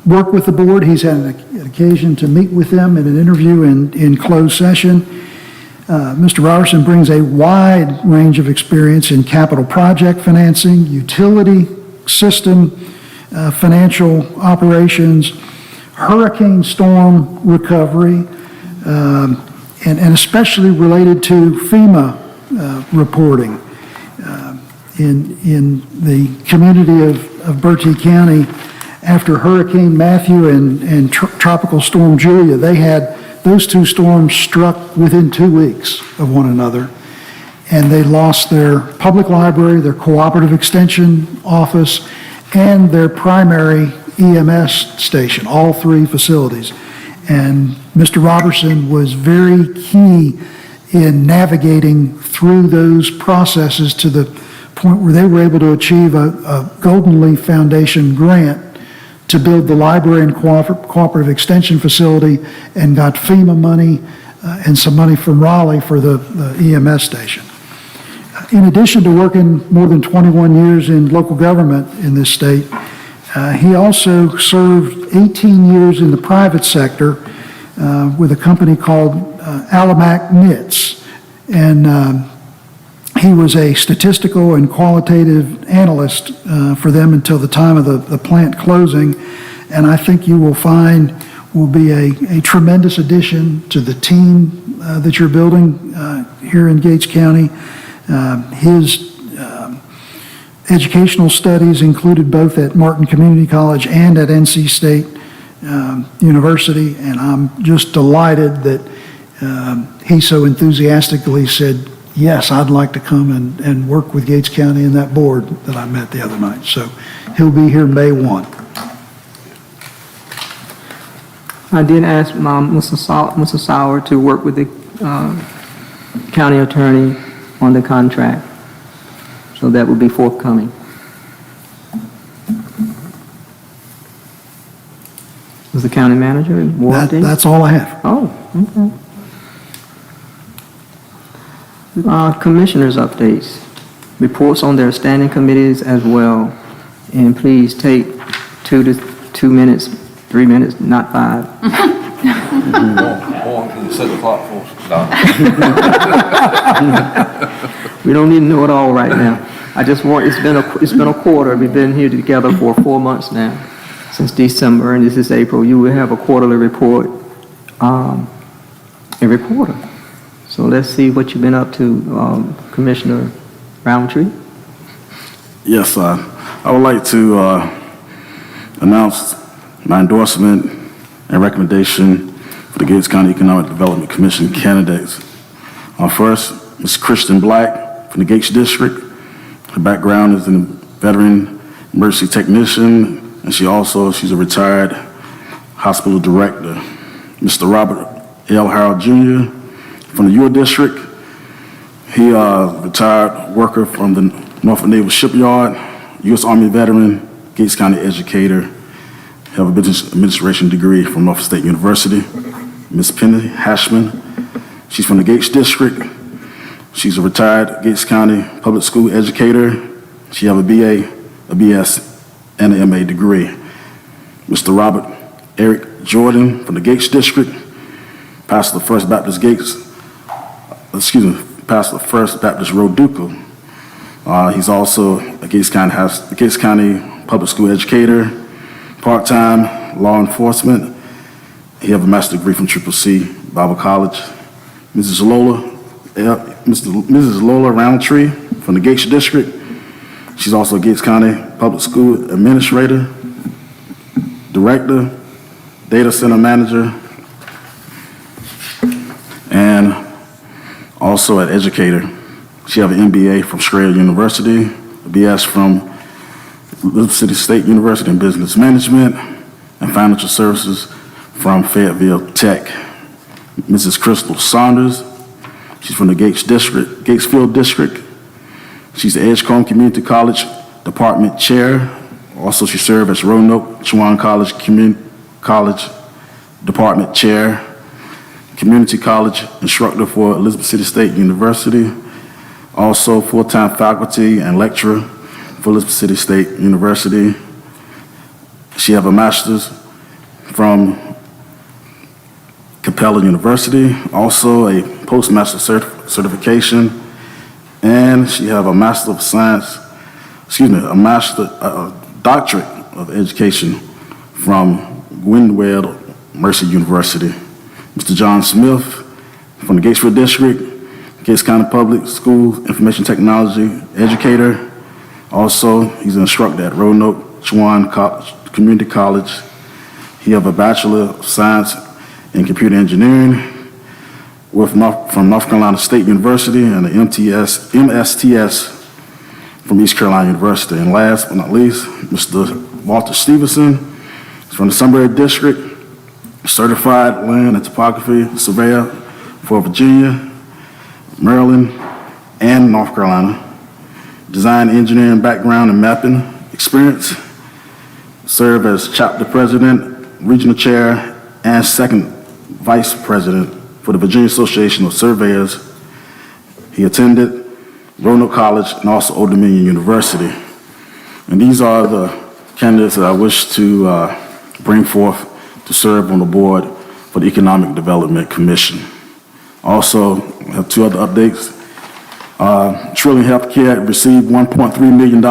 work with the board. He's had an occasion to meet with them in an interview in closed session. Mr. Robertson brings a wide range of experience in capital project financing, utility system financial operations, hurricane storm recovery, and especially related to FEMA reporting. In the community of Bertie County, after Hurricane Matthew and Tropical Storm Julia, those 2 storms struck within 2 weeks of one another, and they lost their public library, their cooperative extension office, and their primary EMS station, all 3 facilities. And Mr. Robertson was very key in navigating through those processes to the point where they were able to achieve a Golden Leaf Foundation grant to build the library and cooperative extension facility, and got FEMA money and some money from Raleigh for the EMS station. In addition to working more than 21 years in local government in this state, he also served 18 years in the private sector with a company called Alamac Knits. And he was a statistical and qualitative analyst for them until the time of the plant closing. And I think you will find will be a tremendous addition to the team that you're building here in Gates County. His educational studies included both at Martin Community College and at NC State University, and I'm just delighted that he so enthusiastically said, yes, I'd like to come and work with Gates County and that board that I met the other night. So he'll be here May 1. I did ask Mr. Sauer to work with the county attorney on the contract, so that will be forthcoming. Was the county manager involved in? That's all I have. Oh, okay. Commissioners' updates, reports on their standing committees as well, and please take 2 minutes, 3 minutes, not 5. Can you set the clock for us? No. We don't need to know it all right now. I just want, it's been a quarter. We've been here together for 4 months now, since December, and this is April. You will have a quarterly report every quarter. So let's see what you've been up to, Commissioner Roundtree. Yes, I would like to announce my endorsement and recommendation for the Gates County Economic Development Commission candidates. First, Ms. Kristen Black from the Gates District. Her background is in veteran emergency technician, and she's a retired hospital director. Mr. Robert L. Harrell Jr. from the Ewell District. He retired worker from the Norfolk Naval Shipyard, U.S. Army veteran, Gates County educator, have a business administration degree from Norfolk State University. Ms. Penny Hashman, she's from the Gates District. She's a retired Gates County public school educator. She have a BA, a BS, and an MA degree. Mr. Robert Eric Jordan from the Gates District, pastor of First Baptist pastor of First Baptist Road Ducal. He's also a Gates County public school educator, part-time law enforcement. He have a master's degree from CCC Bible College. Mrs. Lola Roundtree from the Gates District. She's also a Gates County public school administrator, director, data center manager, and also an educator. She have an MBA from Strayer University, a BS from Elizabeth City State University in Business Management, and Financial Services from Fayetteville Tech. Mrs. Crystal Saunders, she's from the Gatesfield District. She's the Edgecombe Community College Department Chair. Also, she served as Roanoke Chowan College Community College Department Chair, Community College Instructor for Elizabeth City State University. Also, full-time faculty and lecturer for Elizabeth City State University. She have a master's from Capella University, also a postmaster certification, and she have a Master of Science, a Doctorate of Education from Gwynedd Mercy University. Mr. John Smith from the Gatesville District, Gates County Public Schools Information Technology educator. Also, he's an instructor at Roanoke Chowan Community College. He have a Bachelor of Science in Computer Engineering from North Carolina State University and an MSTS from East Carolina University. And last but not least, Mr. Walter Stevenson from the Sunbury District, certified land and topography surveyor for Virginia, Maryland, and North Carolina. Design engineering background and mapping experience. Served as chapter president, regional chair, and second vice president for the Virginia Association of Surveyors. He attended Roanoke College and also Old Dominion University. And these are the candidates that I wish to bring forth to serve on the board for the Economic Development Commission. Also, I have 2 other updates. Trillium Healthcare received $1.3 million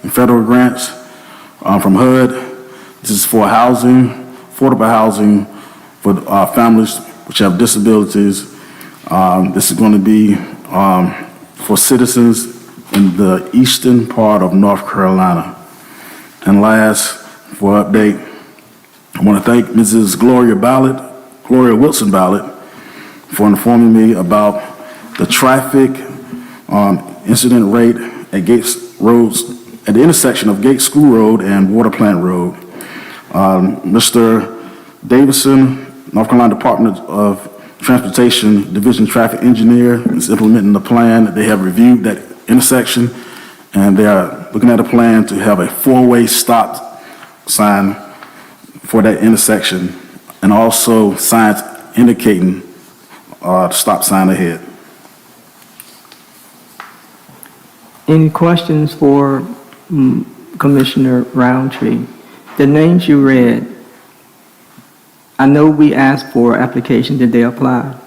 in federal grants from HUD. This is for housing, affordable housing for families which have disabilities. This is going to be for citizens in the eastern part of North Carolina. And last, for update, I want to thank Mrs. Gloria Wilson Ballard for informing me about the traffic incident rate at Gates Roads, at the intersection of Gates School Road and Water Plant Road. Mr. Davidson, North Carolina Department of Transportation Division Traffic Engineer, is implementing the plan. They have reviewed that intersection, and they are looking at a plan to have a four-way stop sign for that intersection, and also signs indicating the stop sign ahead. Any questions for Commissioner Roundtree? The names you read, I know we asked for application. Did they apply?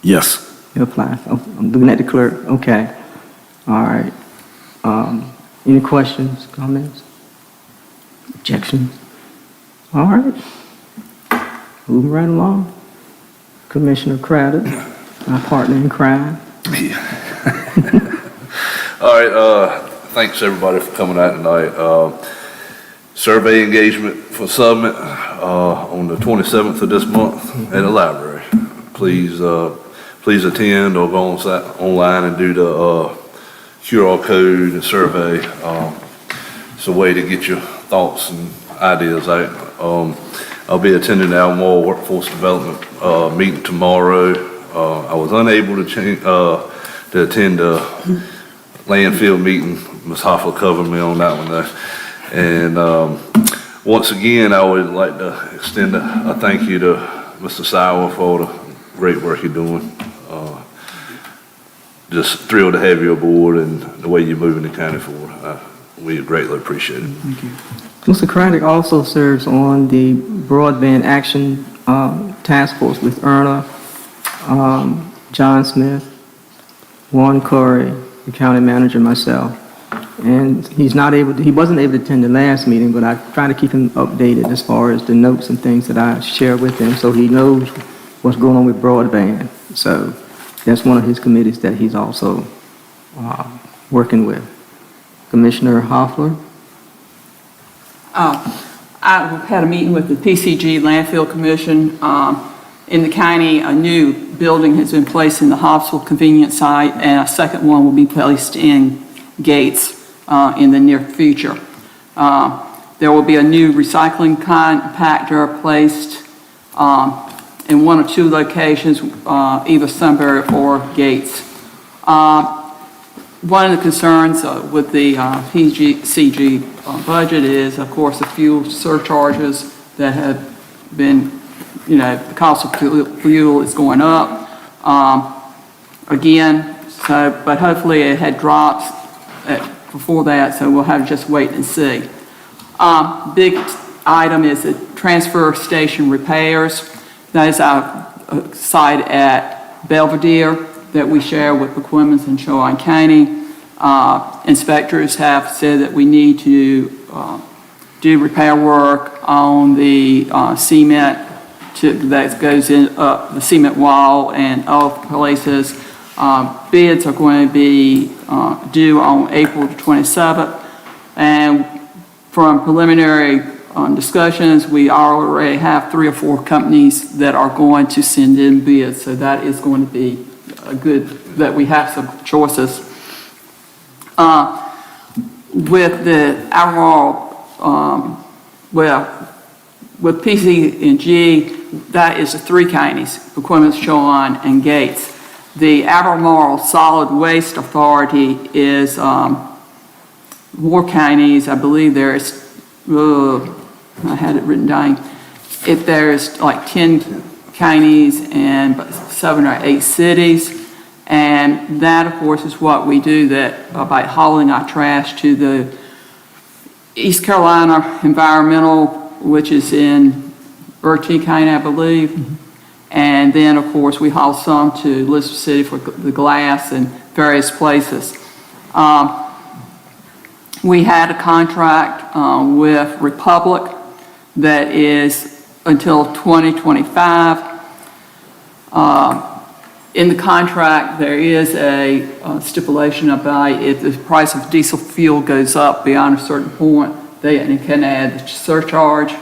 Yes. They applied. Oh, I'm looking at the clerk. Okay. All right. Any questions, comments, objections? All right. Moving right along. Commissioner Crowder, my partner in crime. All right, thanks everybody for coming out tonight. Survey engagement for Summit on the 27th of this month at the library. Please attend or go online and do the QR code and survey. It's a way to get your thoughts and ideas out. I'll be attending the Almore Workforce Development meeting tomorrow. I was unable to attend the landfill meeting. Ms. Hoffler covered me on that one though. And once again, I would like to extend a thank you to Mr. Sauer for all the great work you're doing. Just thrilled to have you aboard and the way you're moving the county forward. We greatly appreciate it. Thank you. Mr. Craddock also serves on the Broadband Action Task Force with Erna, John Smith, Warren Corey, the county manager, myself. And he wasn't able to attend the last meeting, but I try to keep him updated as far as the notes and things that I share with him, so he knows what's going on with broadband. So that's one of his committees that he's also working with. Commissioner Hoffler. I had a meeting with the PCG Landfill Commission. In the county, a new building has been placed in the Hobbsville convenience site, and a second one will be placed in Gates in the near future. There will be a new recycling compactor placed in one or two locations, either Sunbury or Gates. One of the concerns with the PCG budget is, of course, the fuel surcharges that have been, the cost of fuel is going up. Again, but hopefully it had dropped before that, so we'll have to just wait and see. Big item is the transfer station repairs. That is our site at Belvedere that we share with McCormick and Chowan County. Inspectors have said that we need to do repair work on the cement that goes in up the cement wall and other places. Bids are going to be due on April 27th, and from preliminary discussions, we already have 3 or 4 companies that are going to send in bids, so that is going to be a good, that we have some choices. With the overall, with PCG, that is the 3 counties, McCormick, Chowan, and Gates. The Albemarle Solid Waste Authority is more counties. I believe there's, I had it written down. If there's like 10 counties and 7 or 8 cities, and that, of course, is what we do that by hauling our trash to the East Carolina Environmental, which is in Bertie County, I believe. Mm-hmm. And then, of course, we haul some to Elizabeth City for the glass and various places. We had a contract with Republic that is until 2025. In the contract, there is a stipulation about if the price of diesel fuel goes up beyond a certain point, they can add the surcharge.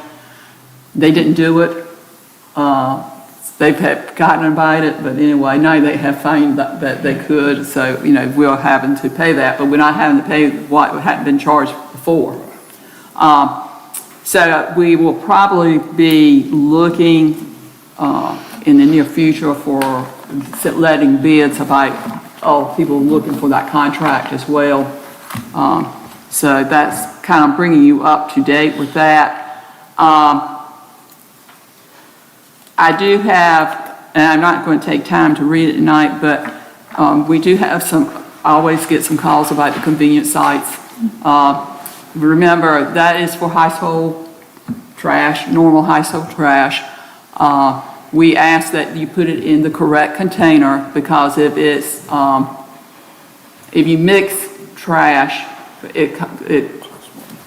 They didn't do it. they've gotten invited, but anyway, now they have found that they could, so, we're having to pay that, but we're not having to pay what hadn't been charged before. So we will probably be looking in the near future for letting bids about people looking for that contract as well. So that's kind of bringing you up to date with that. I do have, and I'm not going to take time to read it tonight, but we do have I always get some calls about the convenience sites. Remember, that is for household trash, normal household trash. We ask that you put it in the correct container, because if you mix trash,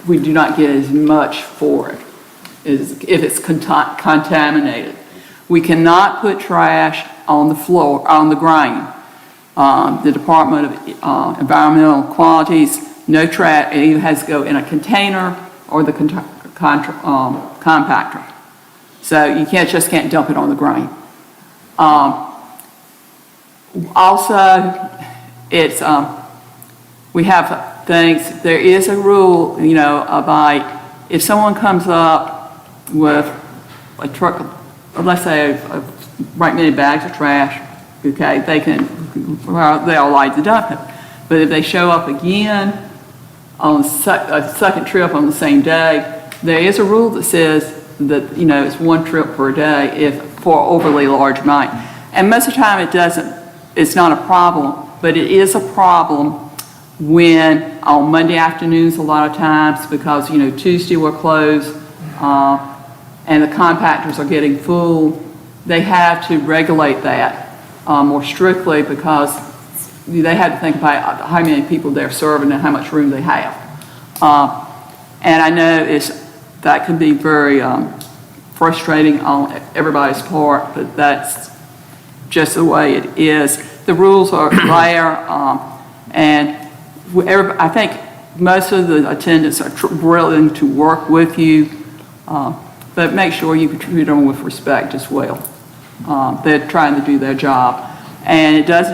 we do not get as much for it as if it's contaminated. We cannot put trash on the floor, on the ground. The Department of Environmental Qualities, no trash, it either has to go in a container or the compactor. So you just can't dump it on the ground. Also, we have things, there is a rule, about if someone comes up with a truck, let's say right many bags of trash, okay, they're allowed to dump it. But if they show up again on a second trip on the same day, there is a rule that says that, it's one trip per day for overly large amount. And most of the time it's not a problem, but it is a problem when on Monday afternoons a lot of times, because, Tuesday we're closed, and the compactors are getting full, they have to regulate that more strictly, because they have to think about how many people they're serving and how much room they have. And I know that can be very frustrating on everybody's part, but that's just the way it is. The rules are there, and I think most of the attendants are willing to work with you, but make sure you treat them with respect as well. They're trying to do their job, and it does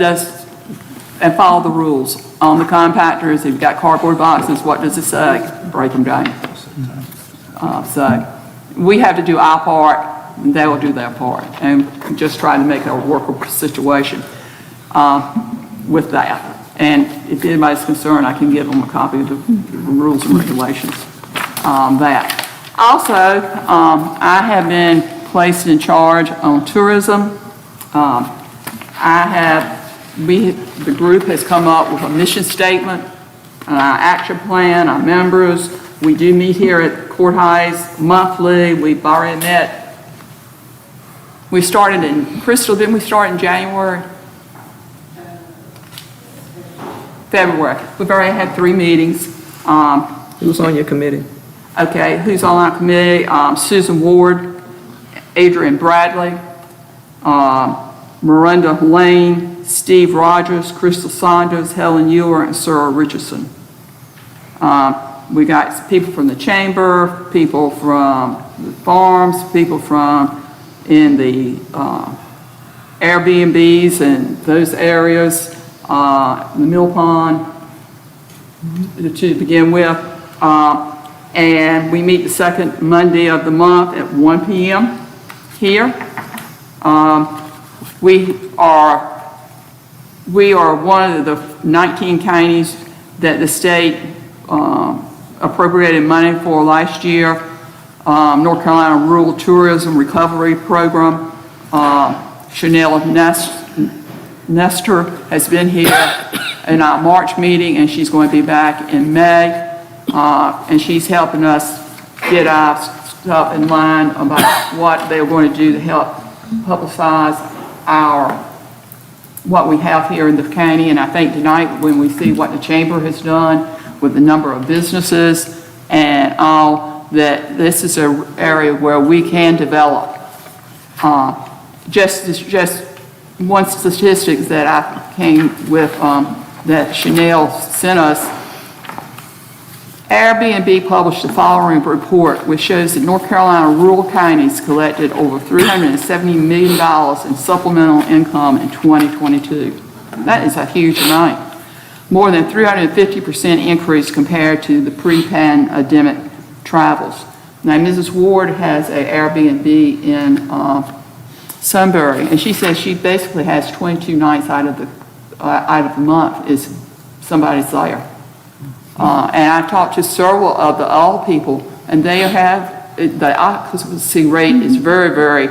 and follow the rules. On the compactors, if you've got cardboard boxes, what does it say? Break them down. So we have to do our part, and they will do their part, and just try to make it a workable situation with that. And if anybody's concerned, I can give them a copy of the rules and regulations on that. Also, I have been placed in charge on tourism. The group has come up with a mission statement, an action plan, our members. We do meet here at Courthouse monthly. We've already met. We started in, Crystal, didn't we start in January? February. We've already had 3 meetings. Who's on your committee? Okay, who's on our committee? Susan Ward, Adrian Bradley, Miranda Lane, Steve Rogers, Crystal Saunders, Helen Ewer, and Sarah Richardson. We got people from the chamber, people from the farms, people from in the Airbnbs and those areas, the mill pond to begin with. And we meet the second Monday of the month at 1 p.m. here. We are one of the 19 counties that the state appropriated money for last year. North Carolina Rural Tourism Recovery Program. Chanel Nestor has been here in our March meeting, and she's going to be back in May. And she's helping us get our stuff in line about what they're going to do to help publicize what we have here in the county. And I think tonight, when we see what the chamber has done with the number of businesses and all, that this is an area where we can develop. Just one statistic that I came with that Chanel sent us. Airbnb published the following report, which shows that North Carolina rural counties collected over $370 million in supplemental income in 2022. That is a huge amount. More than 350% increase compared to the pre-pandemic travels. Now, Mrs. Ward has an Airbnb in Sunbury, and she says she basically has 22 nights out of the month is somebody's there. And I talked to several of the old people, and they have, the occupancy rate is very, very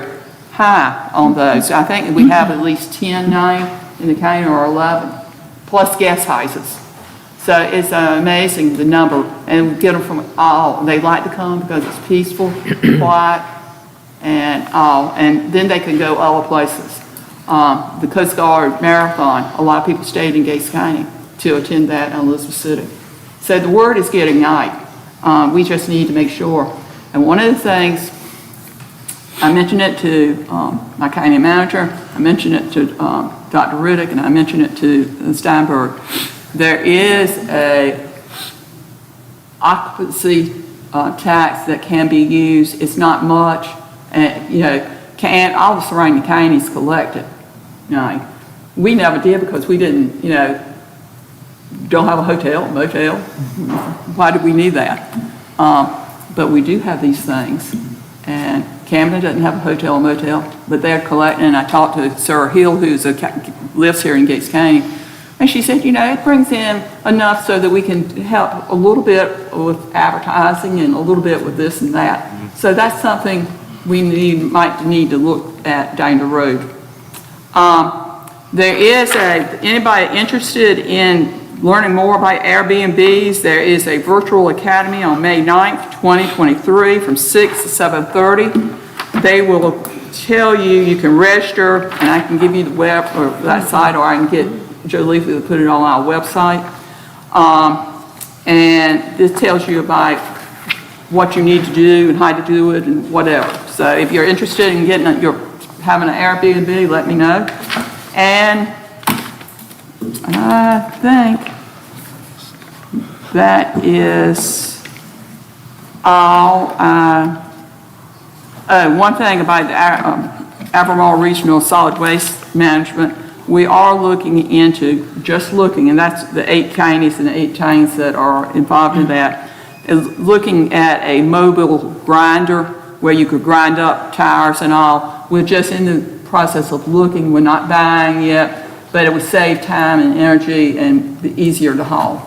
high on those. I think we have at least 10 now in the county, or 11, plus guest houses. So it's amazing, the number, and we get them from all. They like to come because it's peaceful, quiet, and all. And then they can go other places. The Coast Guard Marathon, a lot of people stayed in Gates County to attend that in Elizabeth City. So the word is getting out. We just need to make sure. And one of the things, I mentioned it to my county manager, I mentioned it to Dr. Riddick, and I mentioned it to Steinberg. There is a occupancy tax that can be used. It's not much, and all the surrounding counties collect it. We never did because we didn't, don't have a hotel, motel. Why do we need that? But we do have these things, and Camden doesn't have a hotel or motel, but they're collecting. And I talked to Sarah Hill, lives here in Gates County, and she said, it brings in enough so that we can help a little bit with advertising and a little bit with this and that. So that's something we might need to look at down the road. There is anybody interested in learning more about Airbnbs, there is a virtual academy on May 9th, 2023 from 6 to 7:30. They will tell you can register, and I can give you the web or that site, or I can get Joe Leafley to put it on our website. And this tells you about what you need to do and how to do it and whatever. So if you're interested in having an Airbnb, let me know. And I think that is all. One thing about the Albemarle Regional Solid Waste Management, we are looking into, and that's the 8 counties and the 8 towns that are involved in that, is looking at a mobile grinder where you could grind up tires and all. We're just in the process of looking. We're not buying yet, but it would save time and energy and be easier to haul.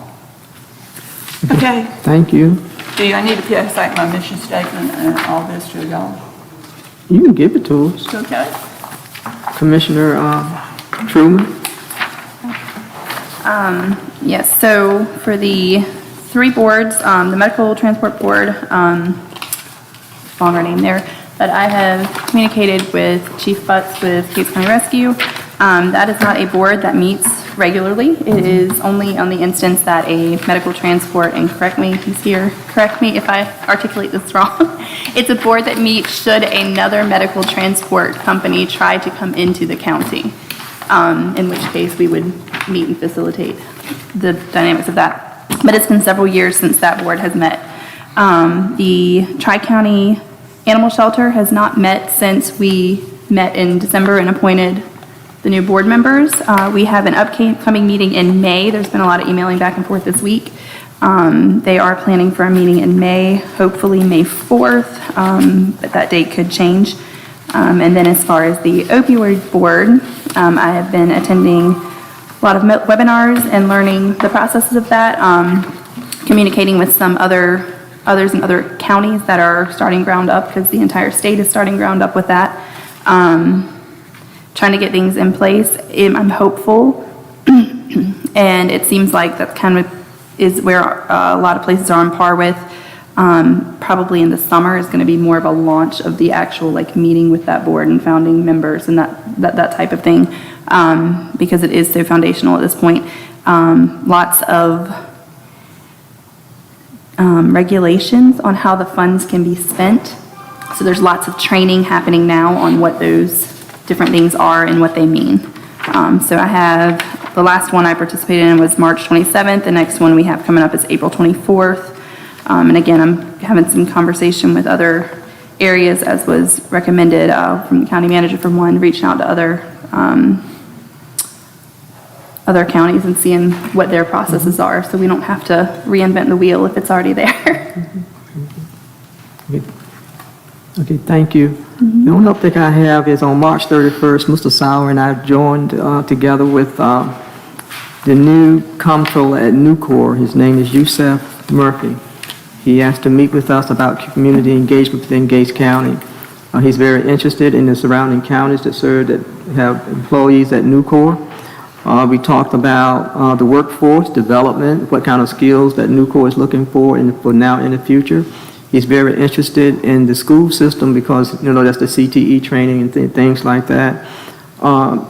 Okay. Thank you. I need to pass out my mission statement and all this to y'all. You can give it to us. Okay. Commissioner Truman. Yes, so for the 3 boards, the Medical Transport Board, longer name there, but I have communicated with Chief Butts with Gates County Rescue. That is not a board that meets regularly. It is only on the instance that a medical transport, and correct me, he's here, correct me if I articulate this wrong. It's a board that meets should another medical transport company try to come into the county, in which case we would meet and facilitate the dynamics of that. But it's been several years since that board has met. The Tri-County Animal Shelter has not met since we met in December and appointed the new board members. We have an upcoming meeting in May. There's been a lot of emailing back and forth this week. They are planning for a meeting in May, hopefully May 4th, but that date could change. And then as far as the opioid board, I have been attending a lot of webinars and learning the processes of that, communicating with some others in other counties that are starting ground up, because the entire state is starting ground up with that. Trying to get things in place. I'm hopeful, and it seems like that kind of is where a lot of places are on par with. Probably in the summer is going to be more of a launch of the actual meeting with that board and founding members and that type of thing, because it is so foundational at this point. Lots of regulations on how the funds can be spent. So there's lots of training happening now on what those different things are and what they mean. So I have, the last one I participated in was March 27th. The next one we have coming up is April 24th. And again, I'm having some conversation with other areas, as was recommended from the county manager for one, reaching out to other counties and seeing what their processes are, so we don't have to reinvent the wheel if it's already there. Okay, thank you. The only update I have is on March 31st, Mr. Sauer and I joined together with the new comptroller at Nucor. His name is Yusef Murphy. He asked to meet with us about community engagement within Gates County. He's very interested in the surrounding counties that have employees at Nucor. We talked about the workforce development, what kind of skills that Nucor is looking for now in the future. He's very interested in the school system because, that's the CTE training and things like that.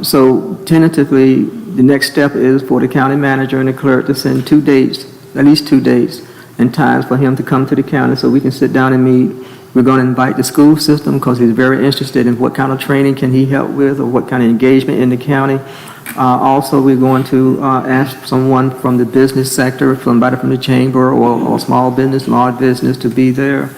So tentatively, the next step is for the county manager and the clerk to send at least two dates and times for him to come to the county so we can sit down and meet. We're going to invite the school system because he's very interested in what kind of training can he help with or what kind of engagement in the county. Also, we're going to ask someone from the business sector, somebody from the chamber or small business, large business to be there.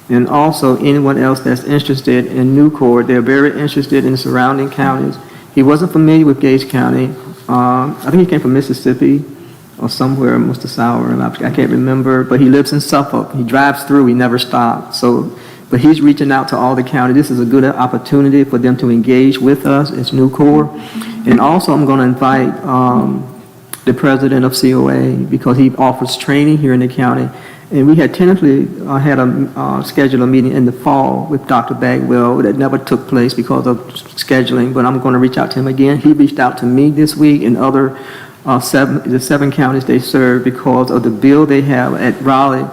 And also anyone else that's interested in Nucor, they're very interested in the surrounding counties. He wasn't familiar with Gates County. I think he came from Mississippi or somewhere, Mr. Sauer, I can't remember, but he lives in Suffolk. He drives through, he never stops. But he's reaching out to all the counties. This is a good opportunity for them to engage with us as Nucor. And also I'm going to invite the president of COA because he offers training here in the county. And we had tentatively scheduled a meeting in the fall with Dr. Bagwell that never took place because of scheduling, but I'm going to reach out to him again. He reached out to me this week and the seven counties they serve because of the bill they have at Raleigh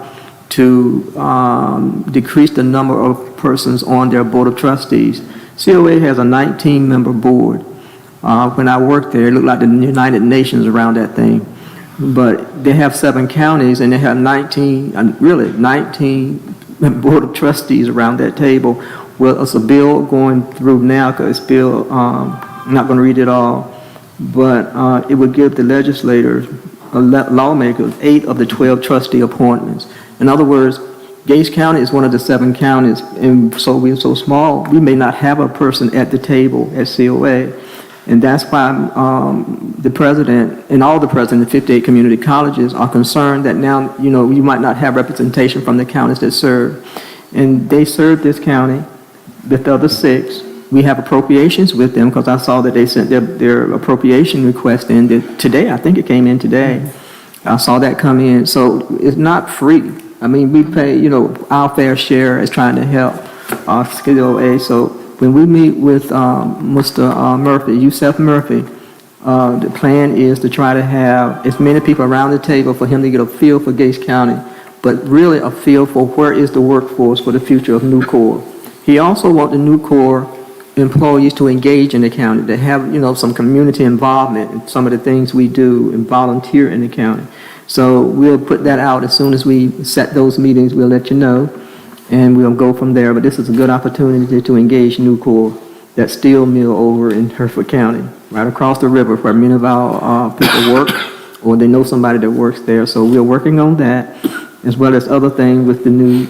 to decrease the number of persons on their board of trustees. COA has a 19-member board. When I worked there, it looked like the United Nations around that thing. But they have 7 counties and they have 19 board of trustees around that table. Well, it's a bill going through now because it's bill, I'm not going to read it all, but it would give the legislators, lawmakers, 8 of the 12 trustee appointments. In other words, Gates County is one of the 7 counties, and so we're so small, we may not have a person at the table at COA. And that's why the president and all the presidents of 58 community colleges are concerned that now, you might not have representation from the counties that serve. And they serve this county, the other 6. We have appropriations with them because I saw that they sent their appropriation request in today. I think it came in today. I saw that come in. So it's not free. I mean, we pay, our fair share as trying to help COA. So when we meet with Mr. Murphy, Yusef Murphy, the plan is to try to have as many people around the table for him to get a feel for Gates County, but really a feel for where is the workforce for the future of Nucor. He also wants the Nucor employees to engage in the county, to have, some community involvement in some of the things we do and volunteer in the county. So we'll put that out as soon as we set those meetings. We'll let you know, and we'll go from there. But this is a good opportunity to engage Nucor, that steel mill over in Hereford County, right across the river where many of our people work, or they know somebody that works there. So we're working on that, as well as other things with the new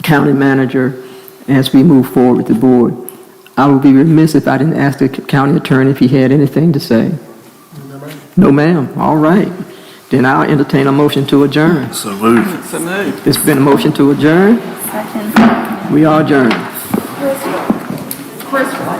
county manager as we move forward with the board. I would be remiss if I didn't ask the county attorney if he had anything to say. No, ma'am. All right. Then I'll entertain a motion to adjourn. So moved. So moved. It's been a motion to adjourn. Second. We are adjourned. First of all,